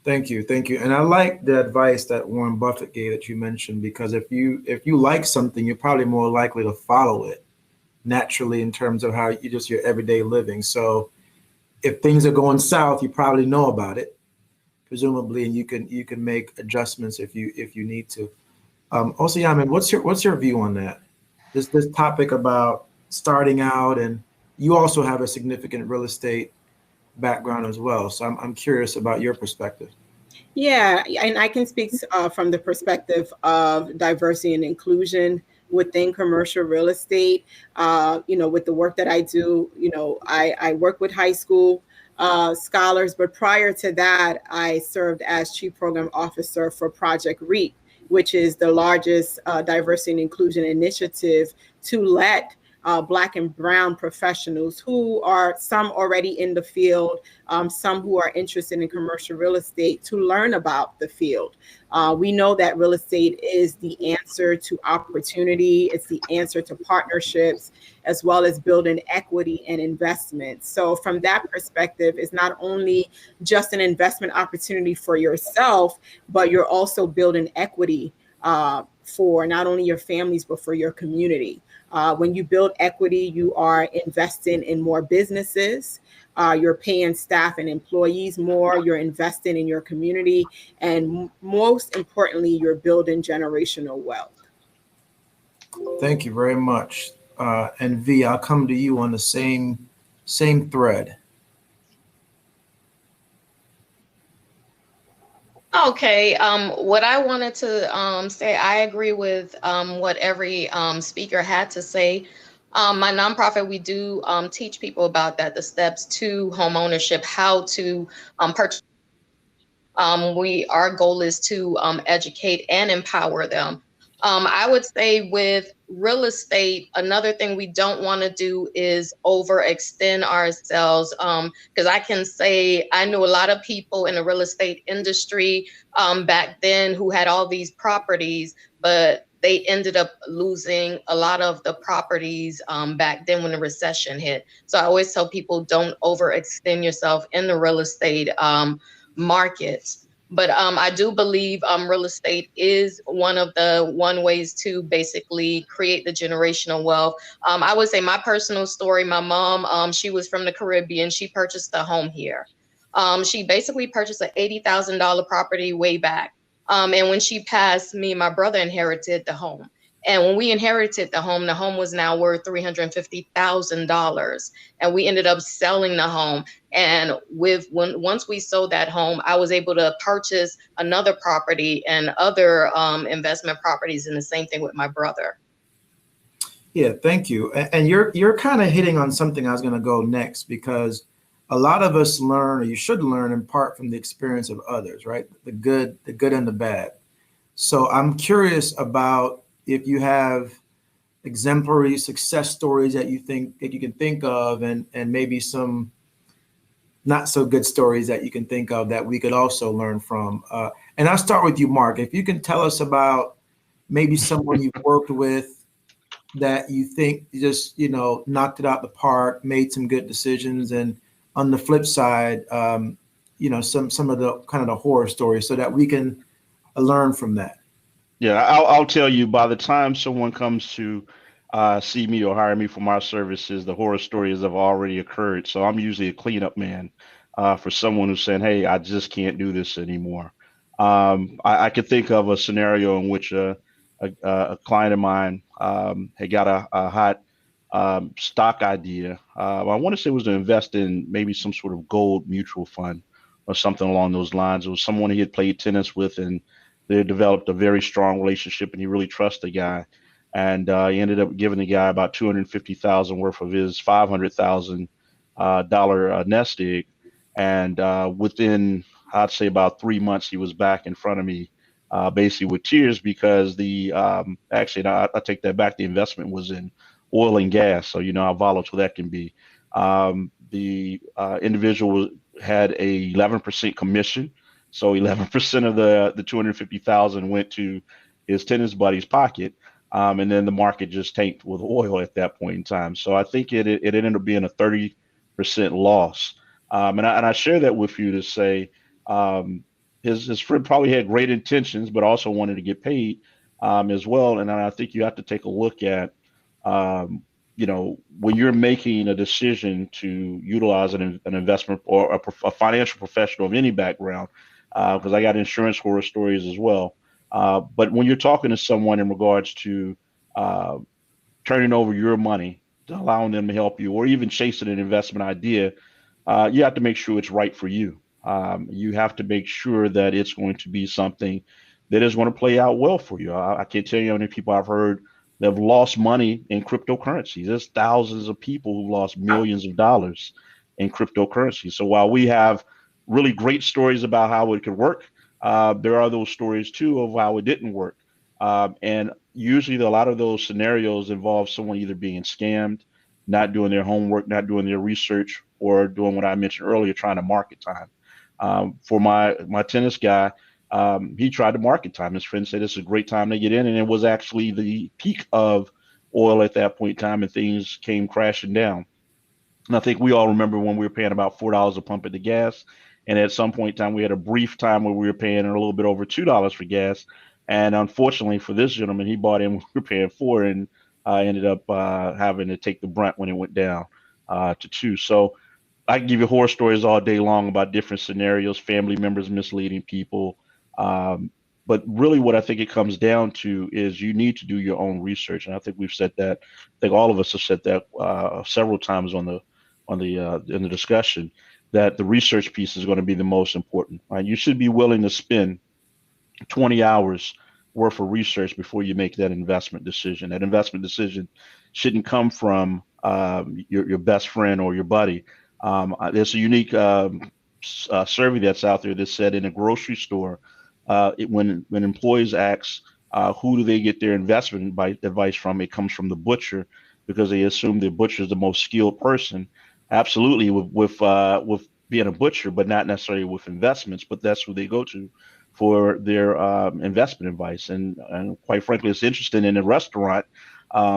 Thank you. And I like the advice that Warren Buffett gave that you mentioned, because if you like something, you're probably more likely to follow it naturally in terms of how your everyday living. So if things are going south, you probably know about it, presumably, and you can make adjustments if you need to. Also, Yamin, what's your view on that? This topic about starting out, and you also have a significant real estate background as well. So I'm curious about your perspective. Yeah, and I can speak from the perspective of diversity and inclusion within commercial real estate. With the work that I do, I work with high school scholars, but prior to that, I served as Chief Program Officer for Project REAP, which is the largest diversity and inclusion initiative to let Black and Brown professionals who are some already in the field, some who are interested in commercial real estate, to learn about the field. We know that real estate is the answer to opportunity. It's the answer to partnerships, as well as building equity and investment. So from that perspective, it's not only just an investment opportunity for yourself, but you're also building equity for not only your families, but for your community. When you build equity, you are investing in more businesses, you're paying staff and employees more, you're investing in your community, and most importantly, you're building generational wealth. Thank you very much. And V, I'll come to you on the same thread. Okay, what I wanted to say, I agree with what every speaker had to say. My nonprofit, we do teach people about that, the steps to home ownership, how to purchase. Our goal is to educate and empower them. I would say with real estate, another thing we don't want to do is overextend ourselves. Because I can say I knew a lot of people in the real estate industry back then who had all these properties, but they ended up losing a lot of the properties back then when the recession hit. So I always tell people, don't overextend yourself in the real estate markets. But I do believe real estate is one ways to basically create the generational wealth. I would say my personal story, my mom, she was from the Caribbean. She purchased a home here. She basically purchased an $80,000 property way back. And when she passed, me and my brother inherited the home. And when we inherited the home was now worth $350,000. And we ended up selling the home. And once we sold that home, I was able to purchase another property and other investment properties, and the same thing with my brother. Yeah, thank you. And you're kind of hitting on something I was going to go next, because a lot of us learn, or you should learn in part, from the experience of others, right? The good and the bad. So I'm curious about if you have exemplary success stories that you can think of, and maybe some not so good stories that you can think of that we could also learn from. And I'll start with you, Mark. If you can tell us about maybe someone you've worked with that you think just, knocked it out the park, made some good decisions, and on the flip side, some of the kind of the horror stories, so that we can learn from that. Yeah, I'll tell you, by the time someone comes to see me or hire me for my services, the horror stories have already occurred. So I'm usually a cleanup man. for someone who's saying, "Hey, I just can't do this anymore." I could think of a scenario in which a client of mine had got a hot stock idea. I want to say it was to invest in maybe some sort of gold mutual fund or something along those lines. It was someone he had played tennis with, and they developed a very strong relationship, and he really trusted the guy. And he ended up giving the guy about 250,000 worth of his $500,000 dollar nest egg. And within, I'd say about 3 months, he was back in front of me, basically with tears, because the actually, no, I take that back. The investment was in oil and gas, so you know how volatile that can be. The individual had a 11% commission, so 11% of the 250,000 went to his tennis buddy's pocket, and then the market just tanked with oil at that point in time. So I think it ended up being a 30% loss, and I share that with you to say his friend probably had great intentions, but also wanted to get paid as well. And I think you have to take a look at when you're making a decision to utilize an investment or a financial professional of any background, because I got insurance horror stories as well. But when you're talking to someone in regards to turning over your money, allowing them to help you, or even chasing an investment idea, you have to make sure it's right for you. You have to make sure that it's going to be something that is going to play out well for you. I can't tell you how many people I've heard that have lost money in cryptocurrencies. There's thousands of people who lost millions of dollars in cryptocurrency. So while we have really great stories about how it could work, there are those stories too of how it didn't work. And usually a lot of those scenarios involve someone either being scammed, not doing their homework, not doing their research, or doing what I mentioned earlier, trying to market time. For my tennis guy, he tried to market time. His friend said it's a great time to get in, and it was actually the peak of oil at that point in time, and things came crashing down. And I think we all remember when we were paying about $4 a pump at the gas, and at some point in time, we had a brief time where we were paying a little bit over $2 for gas. And unfortunately for this gentleman, he bought in when we were paying $4, and ended up having to take the brunt when it went down to $2. So I can give you horror stories all day long about different scenarios, family members misleading people. But really what I think it comes down to is you need to do your own research. And I think we've said that, I think all of us have said that several times in the discussion, that the research piece is going to be the most important, right? You should be willing to spend 20 hours worth of research before you make that investment decision. That investment decision shouldn't come from your best friend or your buddy. There's a unique survey that's out there that said in a grocery store, when employees ask who do they get their investment advice from, it comes from the butcher, because they assume the butcher is the most skilled person. Absolutely, with being a butcher, but not necessarily with investments. But that's who they go to for their investment advice. And quite frankly, it's interesting in a restaurant,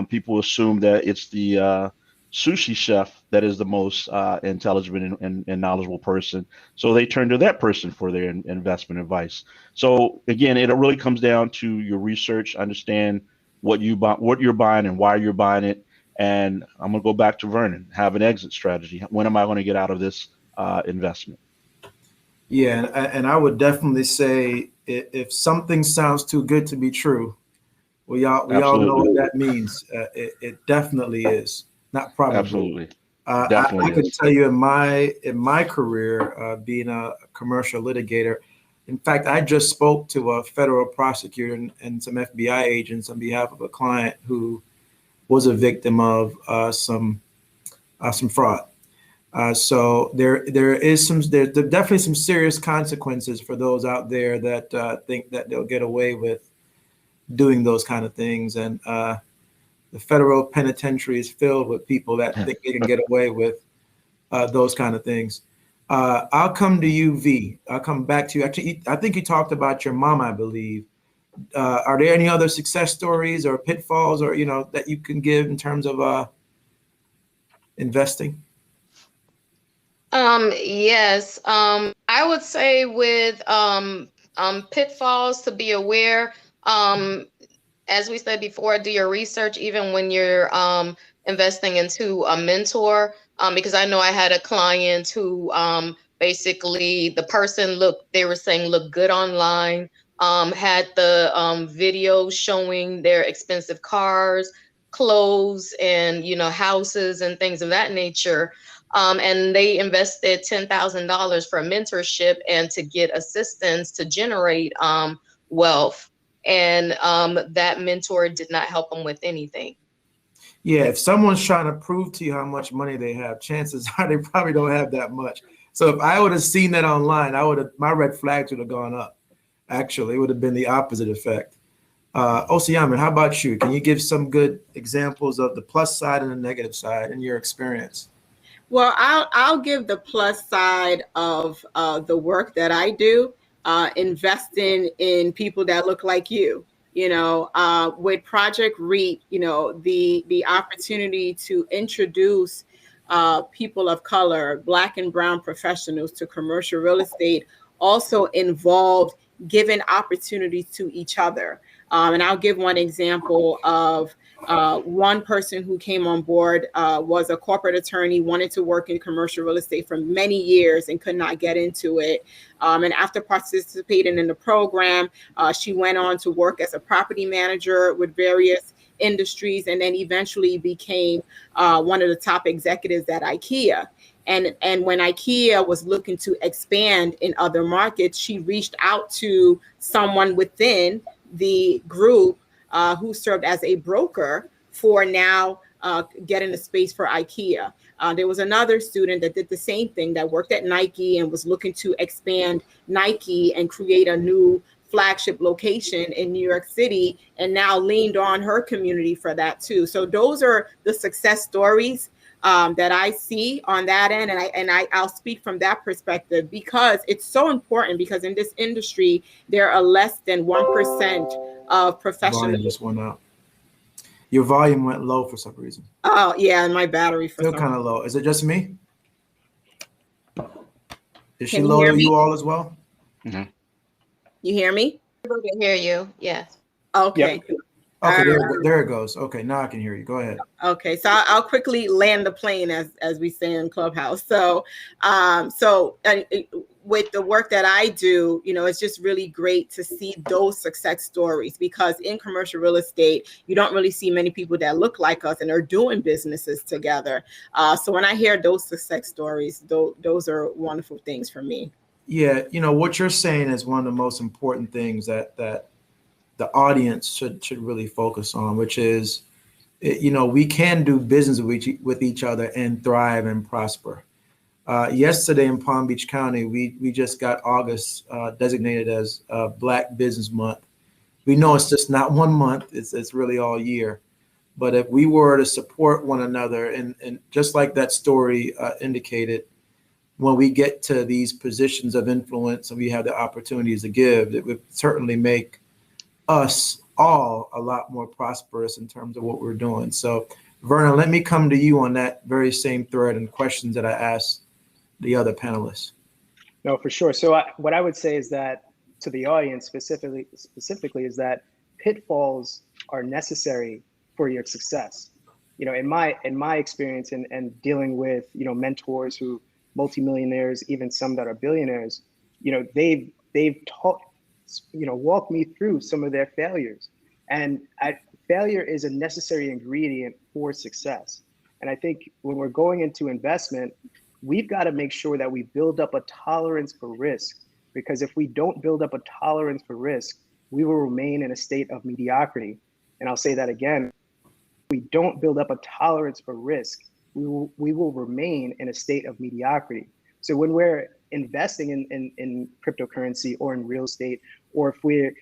people assume that it's the sushi chef that is the most intelligent and knowledgeable person. So they turn to that person for their investment advice. So again, it really comes down to your research, understand what you're buying and why you're buying it. And I'm going to go back to Vernon, have an exit strategy. When am I going to get out of this investment? Yeah, and I would definitely say if something sounds too good to be true, we all know what that means. It definitely is. Not probably. Absolutely. I can tell you in my career, being a commercial litigator, in fact, I just spoke to a federal prosecutor and some FBI agents on behalf of a client who was a victim of some fraud. So there are definitely some serious consequences for those out there that think that they'll get away with doing those kind of things. And the federal penitentiary is filled with people that think they can get away with those kind of things. I'll come to you, V. I'll come back to you. Actually, I think you talked about your mom, I believe. Are there any other success stories or pitfalls or, that you can give in terms of investing? Yes. I would say with pitfalls to be aware, as we said before, do your research even when you're investing into a mentor, because I know I had a client who Basically, the person they were saying looked good online, had the videos showing their expensive cars, clothes, and houses and things of that nature. And they invested $10,000 for a mentorship and to get assistance to generate wealth. And that mentor did not help them with anything. Yeah, if someone's trying to prove to you how much money they have, chances are they probably don't have that much. So if I would have seen that online, my red flags would have gone up. Actually, it would have been the opposite effect. Osiyamin, how about you? Can you give some good examples of the plus side and the negative side in your experience? Well, I'll give the plus side of the work that I do, investing in people that look like you. With Project REAP, the opportunity to introduce people of color, Black and brown professionals to commercial real estate also involved giving opportunities to each other. And I'll give one example of one person who came on board, was a corporate attorney, wanted to work in commercial real estate for many years and could not get into it. And after participating in the program, she went on to work as a property manager with various industries, and then eventually became one of the top executives at IKEA. And when IKEA was looking to expand in other markets, she reached out to someone within the group who served as a broker for now getting a space for IKEA. There was another student that did the same thing, that worked at Nike and was looking to expand Nike and create a new flagship location in New York City, and now leaned on her community for that too. So those are the success stories that I see on that end. And I'll speak from that perspective because it's so important, because in this industry, there are less than 1% of professionals. Volume just went out. Your volume went low for some reason. Oh yeah, and my battery still kind of low. Is it just me? Is she Can you low hear to me? you all as well? Mm-hmm. You hear me? I can hear you. Yes. Okay. Yep. Okay, there it goes. Okay, now I can hear you. Go ahead. Okay, so I'll quickly land the plane, as we say in Clubhouse. So, with the work that I do, it's just really great to see those success stories, because in commercial real estate, you don't really see many people that look like us and are doing businesses together. So when I hear those success stories, those are wonderful things for me. Yeah, what you're saying is one of the most important things that the audience should really focus on, which is, we can do business with each other and thrive and prosper. Yesterday in Palm Beach County, we just got August designated as Black Business Month. We know it's just not 1 month, it's really all year. But if we were to support one another, and just like that story indicated, when we get to these positions of influence and we have the opportunities to give, it would certainly make us all a lot more prosperous in terms of what we're doing. So Vernon, let me come to you on that very same thread and questions that I asked the other panelists. No, for sure. So what I would say is that to the audience specifically is that pitfalls are necessary for your success. In my experience and dealing with, mentors who multimillionaires, even some that are billionaires, they've taught, walk me through some of their failures. And failure is a necessary ingredient for success. And I think when we're going into investment, we've got to make sure that we build up a tolerance for risk, because if we don't build up a tolerance for risk, we will remain in a state of mediocrity. And I'll say that again, if we don't build up a tolerance for risk, we will remain in a state of mediocrity. So when we're investing in cryptocurrency or in real estate, or if we're,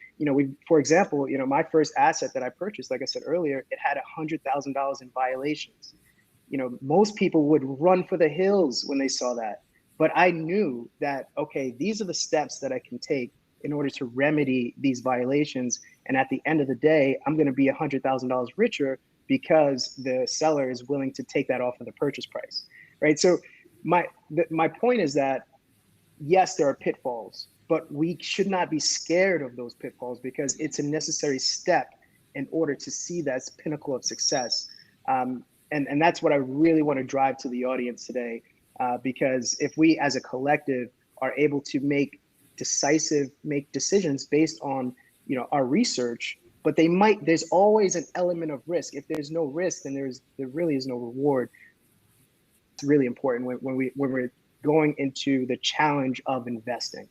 for example, my first asset that I purchased, like I said earlier, it had $100,000 in violations. Most people would run for the hills when they saw that. But I knew that, okay, these are the steps that I can take in order to remedy these violations. And at the end of the day, I'm going to be $100,000 richer because the seller is willing to take that off of the purchase price, right? So my point is that, yes, there are pitfalls, but we should not be scared of those pitfalls, because it's a necessary step in order to see that pinnacle of success. And that's what I really want to drive to the audience today. because if we as a collective are able to make decisions based on, our research, but there's always an element of risk. If there's no risk, then there really is no reward. It's really important when we're going into the challenge of investing.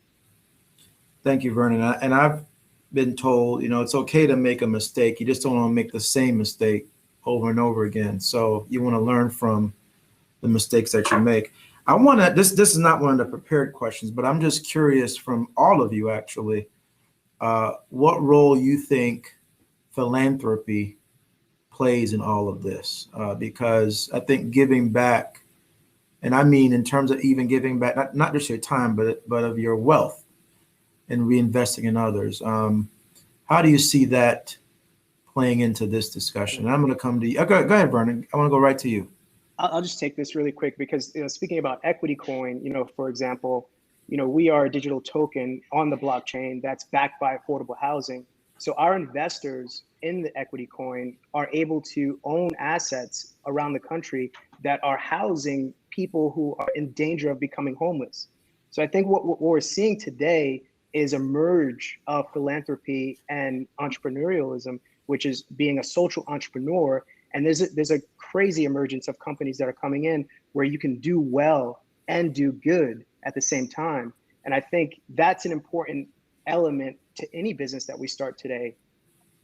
Thank you, Vernon. And I've been told, it's okay to make a mistake. You just don't want to make the same mistake over and over again. So you want to learn from the mistakes that you make. This is not one of the prepared questions, but I'm just curious from all of you, actually, what role you think philanthropy plays in all of this, because I think giving back, and I mean in terms of even giving back, not just your time, but of your wealth and reinvesting in others. How do you see that playing into this discussion? And I'm going to come to you. Go ahead, Vernon. I want to go right to you. I'll just take this really quick because, speaking about EquityCoin, for example, we are a digital token on the blockchain that's backed by affordable housing. So our investors in the EquityCoin are able to own assets around the country that are housing people who are in danger of becoming homeless. So I think what we're seeing today is a merge of philanthropy and entrepreneurialism, which is being a social entrepreneur. And there's a crazy emergence of companies that are coming in where you can do well and do good at the same time. And I think that's an important element to any business that we start today,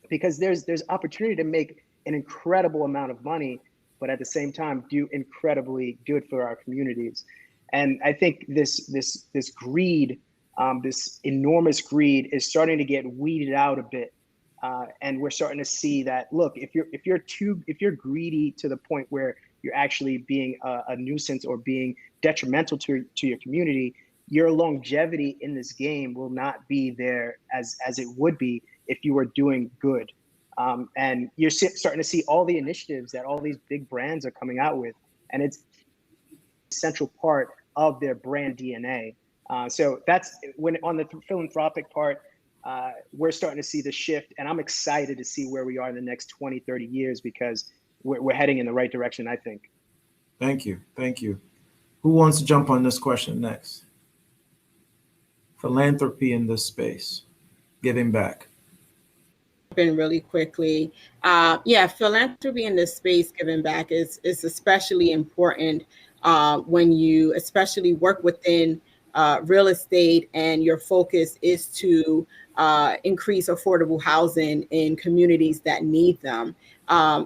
because there's opportunity to make an incredible amount of money, but at the same time do incredibly good for our communities. And I think this greed, this enormous greed, is starting to get weeded out a bit. And we're starting to see that, look, if you're greedy to the point where you're actually being a nuisance or being detrimental to your community, your longevity in this game will not be there as it would be if you were doing good. And you're starting to see all the initiatives that all these big brands are coming out with, and it's a central part of their brand DNA. So that's when on the philanthropic part, we're starting to see the shift, and I'm excited to see where we are in the next 20, 30 years, because we're heading in the right direction, I think. Thank you. Who wants to jump on this question next? Philanthropy in this space, giving back. Really quickly. Philanthropy in this space, giving back, is especially important when you especially work within real estate and your focus is to increase affordable housing in communities that need them.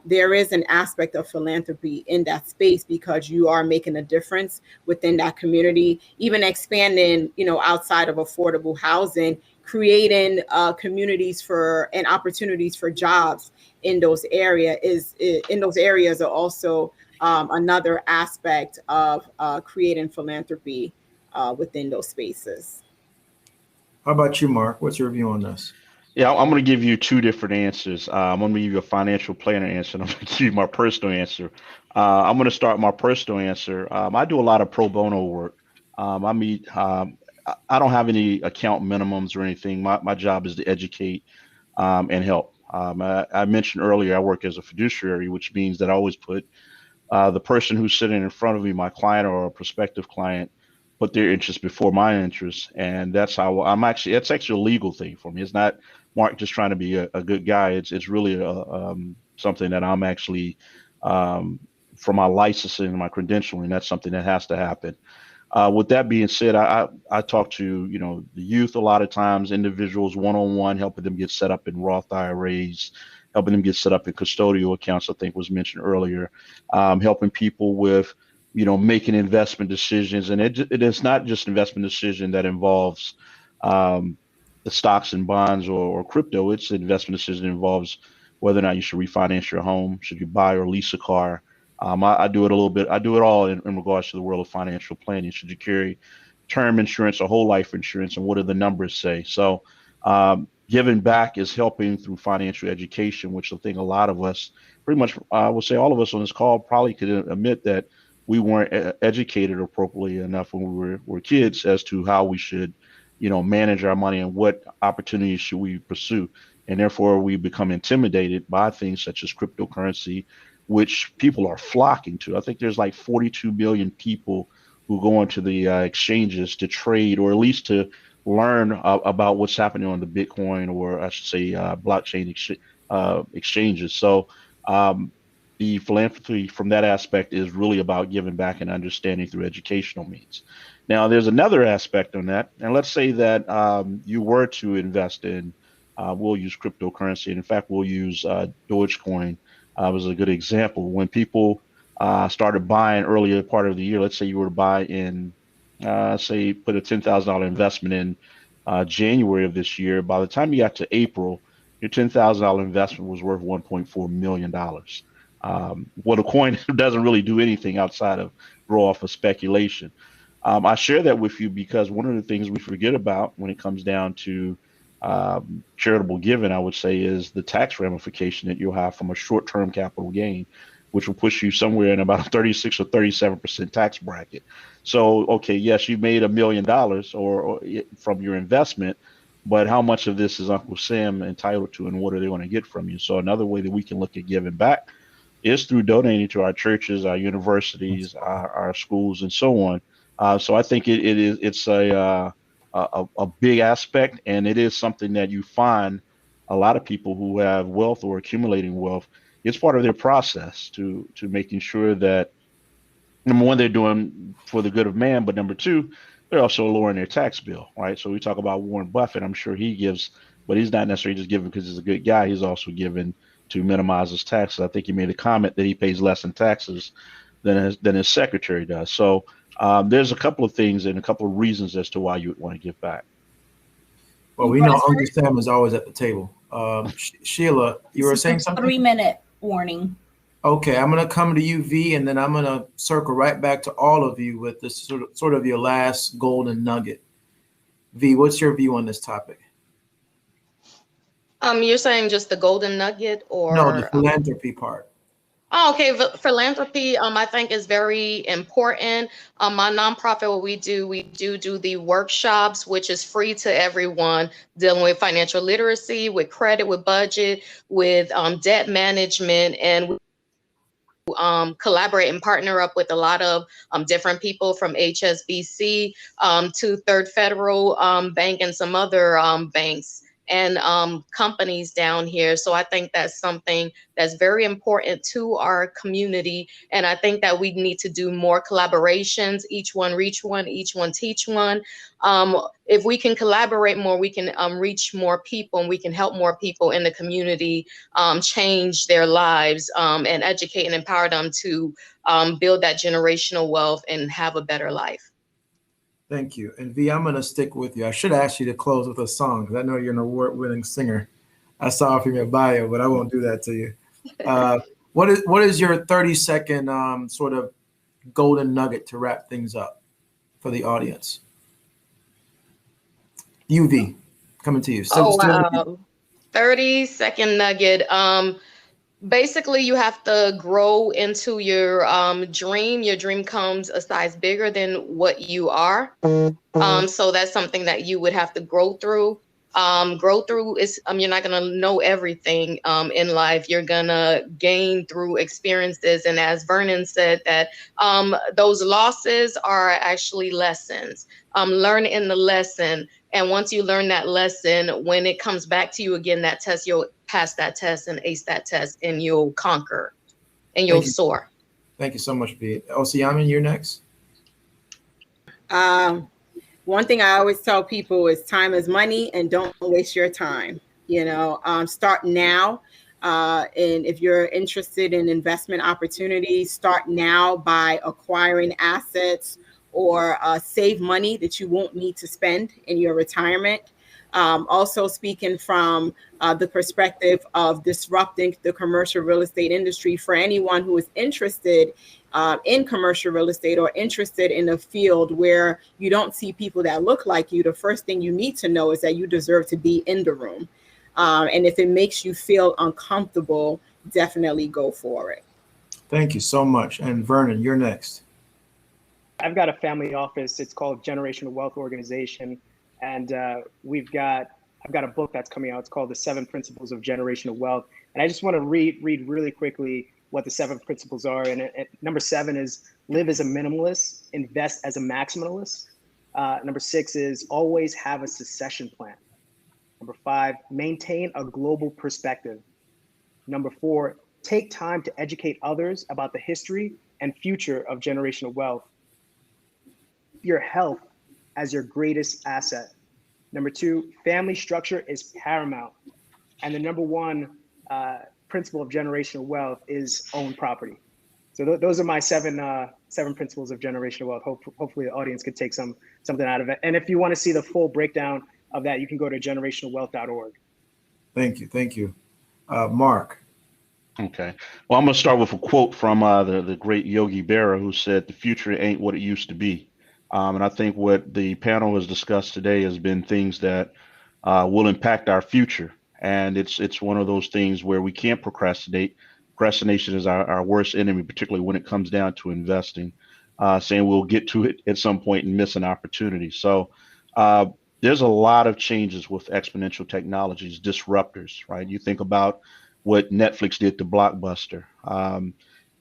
There is an aspect of philanthropy in that space because you are making a difference within that community, even expanding, outside of affordable housing, creating communities and opportunities for jobs in those areas are also another aspect of creating philanthropy within those spaces. How about you, Mark? What's your view on this? Yeah, I'm going to give you two different answers. I'm going to give you a financial planner answer, and I'm going to give you my personal answer. I'm going to start my personal answer. I do a lot of pro bono work. I don't have any account minimums or anything. My job is to educate and help. I mentioned earlier I work as a fiduciary, which means that I always put the person who's sitting in front of me, my client or a prospective client, put their interests before my interests. And that's how it's actually a legal thing for me. It's not Mark just trying to be a good guy. It's really something that I'm actually, for my licensing and my credentialing, that's something that has to happen. With that being said, I talk to, the youth a lot of times, individuals one-on-one, helping them get set up in Roth IRAs, helping them get set up in custodial accounts, I think was mentioned earlier, helping people with, making investment decisions. And it is not just investment decision that involves the stocks and bonds or crypto. It's an investment decision that involves whether or not you should refinance your home, should you buy or lease a car. I do it a little bit. I do it all in regards to the world of financial planning. Should you carry term insurance or whole life insurance, and what do the numbers say? So giving back is helping through financial education, which I think a lot of us, pretty much, I would say all of us on this call probably could admit that we weren't educated appropriately enough when we were kids as to how we should, manage our money and what opportunities should we pursue. And therefore we become intimidated by things such as cryptocurrency, which people are flocking to. I think there's like 42 million people who go into the exchanges to trade, or at least to learn about what's happening on the Bitcoin, or I should say blockchain exchanges. So the philanthropy from that aspect is really about giving back and understanding through educational means. Now, there's another aspect on that. And let's say that you were to invest in, we'll use cryptocurrency. And in fact, we'll use Dogecoin was a good example. When people started buying earlier part of the year, let's say you were to buy in, say, put a $10,000 investment in January of this year. By the time you got to April, your $10,000 investment was worth $1.4 million. Well, the coin doesn't really do anything outside of grow off of speculation. I share that with you because one of the things we forget about when it comes down to charitable giving, I would say, is the tax ramification that you'll have from a short-term capital gain, which will push you somewhere in about a 36 or 37% tax bracket. So, okay, yes, you made $1 million or from your investment, but how much of this is Uncle Sam entitled to, and what are they going to get from you? So another way that we can look at giving back is through donating to our churches, our universities, our schools, and so on. So I think it's a big aspect, and it is something that you find a lot of people who have wealth or accumulating wealth. It's part of their process to making sure that, number one, they're doing for the good of man, but number two, they're also lowering their tax bill, right? So we talk about Warren Buffett. I'm sure he gives, but he's not necessarily just giving because he's a good guy. He's also giving to minimize his taxes. I think he made a comment that he pays less in taxes than his secretary does. So there's a couple of things and a couple of reasons as to why you would want to give back. Well, we know Uncle Sam is always at the table. Sheila, you were saying something? 3-minute warning. Okay, I'm going to come to you, V, and then I'm going to circle right back to all of you with this sort of your last golden nugget. V, what's your view on this topic? You're saying just the golden nugget, or no, the philanthropy part? Oh, okay. Philanthropy, I think, is very important. My nonprofit, what we do the workshops, which is free to everyone, dealing with financial literacy, with credit, with budget, with debt management, and we collaborate and partner up with a lot of different people, from HSBC to Third Federal Bank and some other banks and companies down here. So I think that's something that's very important to our community. And I think that we need to do more collaborations, each one reach one, each one teach one. If we can collaborate more, we can reach more people, and we can help more people in the community change their lives and educate and empower them to build that generational wealth and have a better life. Thank you. And V, I'm going to stick with you. I should ask you to close with a song, because I know you're an award-winning singer. I saw it from your bio, but I won't do that to you. What is your 30-second sort of golden nugget to wrap things up for the audience? You, V, coming to you. So, 30-second nugget. Basically, you have to grow into your dream. Your dream comes a size bigger than what you are. So that's something that you would have to grow through. Grow through is, you're not going to know everything in life. You're going to gain through experiences. And as Vernon said, that those losses are actually lessons. Learn in the lesson. And once you learn that lesson, when it comes back to you again, that test, you'll pass that test and ace that test, and you'll conquer and you'll soar. Thank you so much, V. Osiamen, you're next. One thing I always tell people is time is money, and don't waste your time. Start now. And if you're interested in investment opportunities, start now by acquiring assets or save money that you won't need to spend in your retirement. Also speaking from the perspective of disrupting the commercial real estate industry, for anyone who is interested in commercial real estate or interested in a field where you don't see people that look like you, the first thing you need to know is that you deserve to be in the room. And if it makes you feel uncomfortable, definitely go for it. Thank you so much. And Vernon, you're next. I've got a family office. It's called Generational Wealth Organization. And I've got a book that's coming out. It's called The 7 Principles of Generational Wealth. And I just want to read really quickly what the 7 principles are. And number 7 is live as a minimalist, invest as a maximalist. Number 6 is always have a succession plan. Number 5, maintain a global perspective. Number 4, take time to educate others about the history and future of generational wealth. Your health as your greatest asset. Number 2, family structure is paramount. And the number 1 principle of generational wealth is own property. So those are my 7 principles of generational wealth. Hopefully the audience could take something out of it. And if you want to see the full breakdown of that, you can go to generationalwealth.org. Thank you. Mark. Okay. Well, I'm going to start with a quote from the great Yogi Berra, who said, "The future ain't what it used to be." And I think what the panel has discussed today has been things that will impact our future. And it's one of those things where we can't procrastinate. Procrastination is our worst enemy, particularly when it comes down to investing, saying we'll get to it at some point and miss an opportunity. So there's a lot of changes with exponential technologies, disruptors, right? You think about what Netflix did to Blockbuster.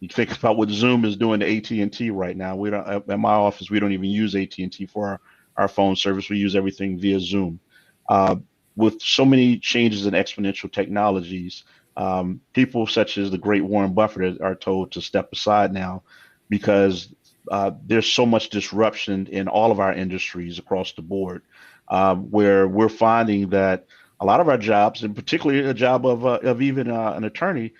You think about what Zoom is doing to AT&T right now. We don't, at my office, we don't even use AT&T for our phone service. We use everything via Zoom. With so many changes in exponential technologies, people such as the great Warren Buffett are told to step aside now because there's so much disruption in all of our industries across the board, where we're finding that a lot of our jobs, and particularly a job of even an attorney,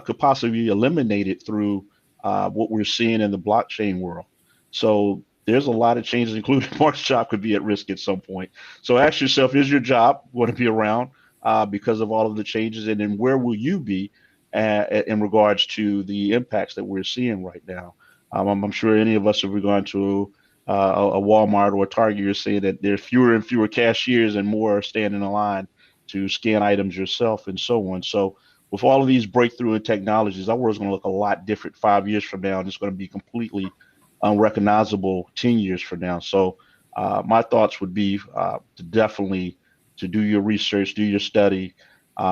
could possibly be eliminated through what we're seeing in the blockchain world. So there's a lot of changes, including Mark's job could be at risk at some point. So ask yourself, is your job going to be around because of all of the changes? And then where will you be in regards to the impacts that we're seeing right now? I'm sure any of us, if we're going to a Walmart or a Target, you're saying that there are fewer and fewer cashiers and more standing in line to scan items yourself and so on. So with all of these breakthrough technologies, our world's going to look a lot different 5 years from now, and it's going to be completely unrecognizable 10 years from now. So my thoughts would be to definitely to do your research, do your study,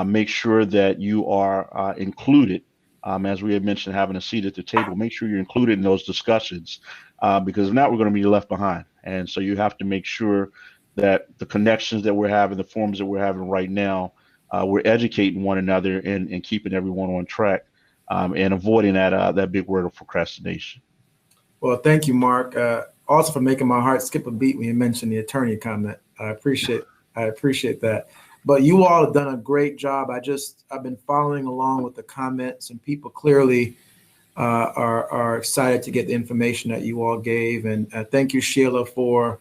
make sure that you are included. As we had mentioned, having a seat at the table, make sure you're included in those discussions, because if not, we're going to be left behind. And so you have to make sure that the connections that we're having, the forums that we're having right now, we're educating one another and keeping everyone on track, and avoiding that big word of procrastination. Well, thank you, Mark. Also for making my heart skip a beat when you mentioned the attorney comment. I appreciate that. But you all have done a great job. I've been following along with the comments, and people clearly are excited to get the information that you all gave. And thank you, Sheila, for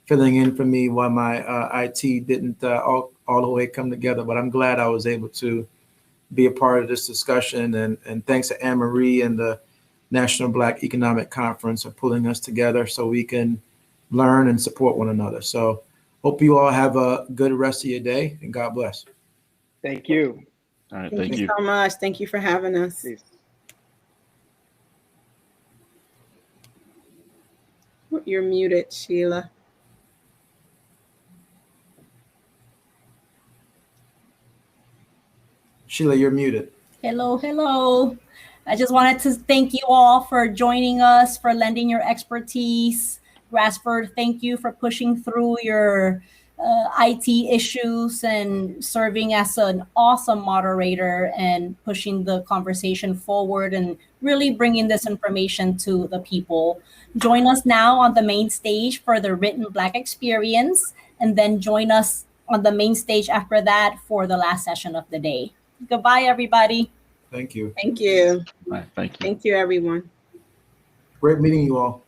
filling in for me while my IT didn't all the way come together. But I'm glad I was able to be a part of this discussion. And thanks to Anne-Marie and the National Black Economic Conference for pulling us together so we can learn and support one another. So hope you all have a good rest of your day, and God bless. Thank you. All right, Thank you so much. Thank you for having us. Please. You're muted, Sheila. Sheila, you're muted. Hello. I just wanted to thank you all for joining us, for lending your expertise. Grasford, thank you for pushing through your IT issues and serving as an awesome moderator and pushing the conversation forward and really bringing this information to the people. Join us now on the main stage for the Written Black Experience, and then join us on the main stage after that for the last session of the day. Goodbye, everybody. Thank you. Thank you. All right, thank you. Thank you, everyone. Great meeting you all.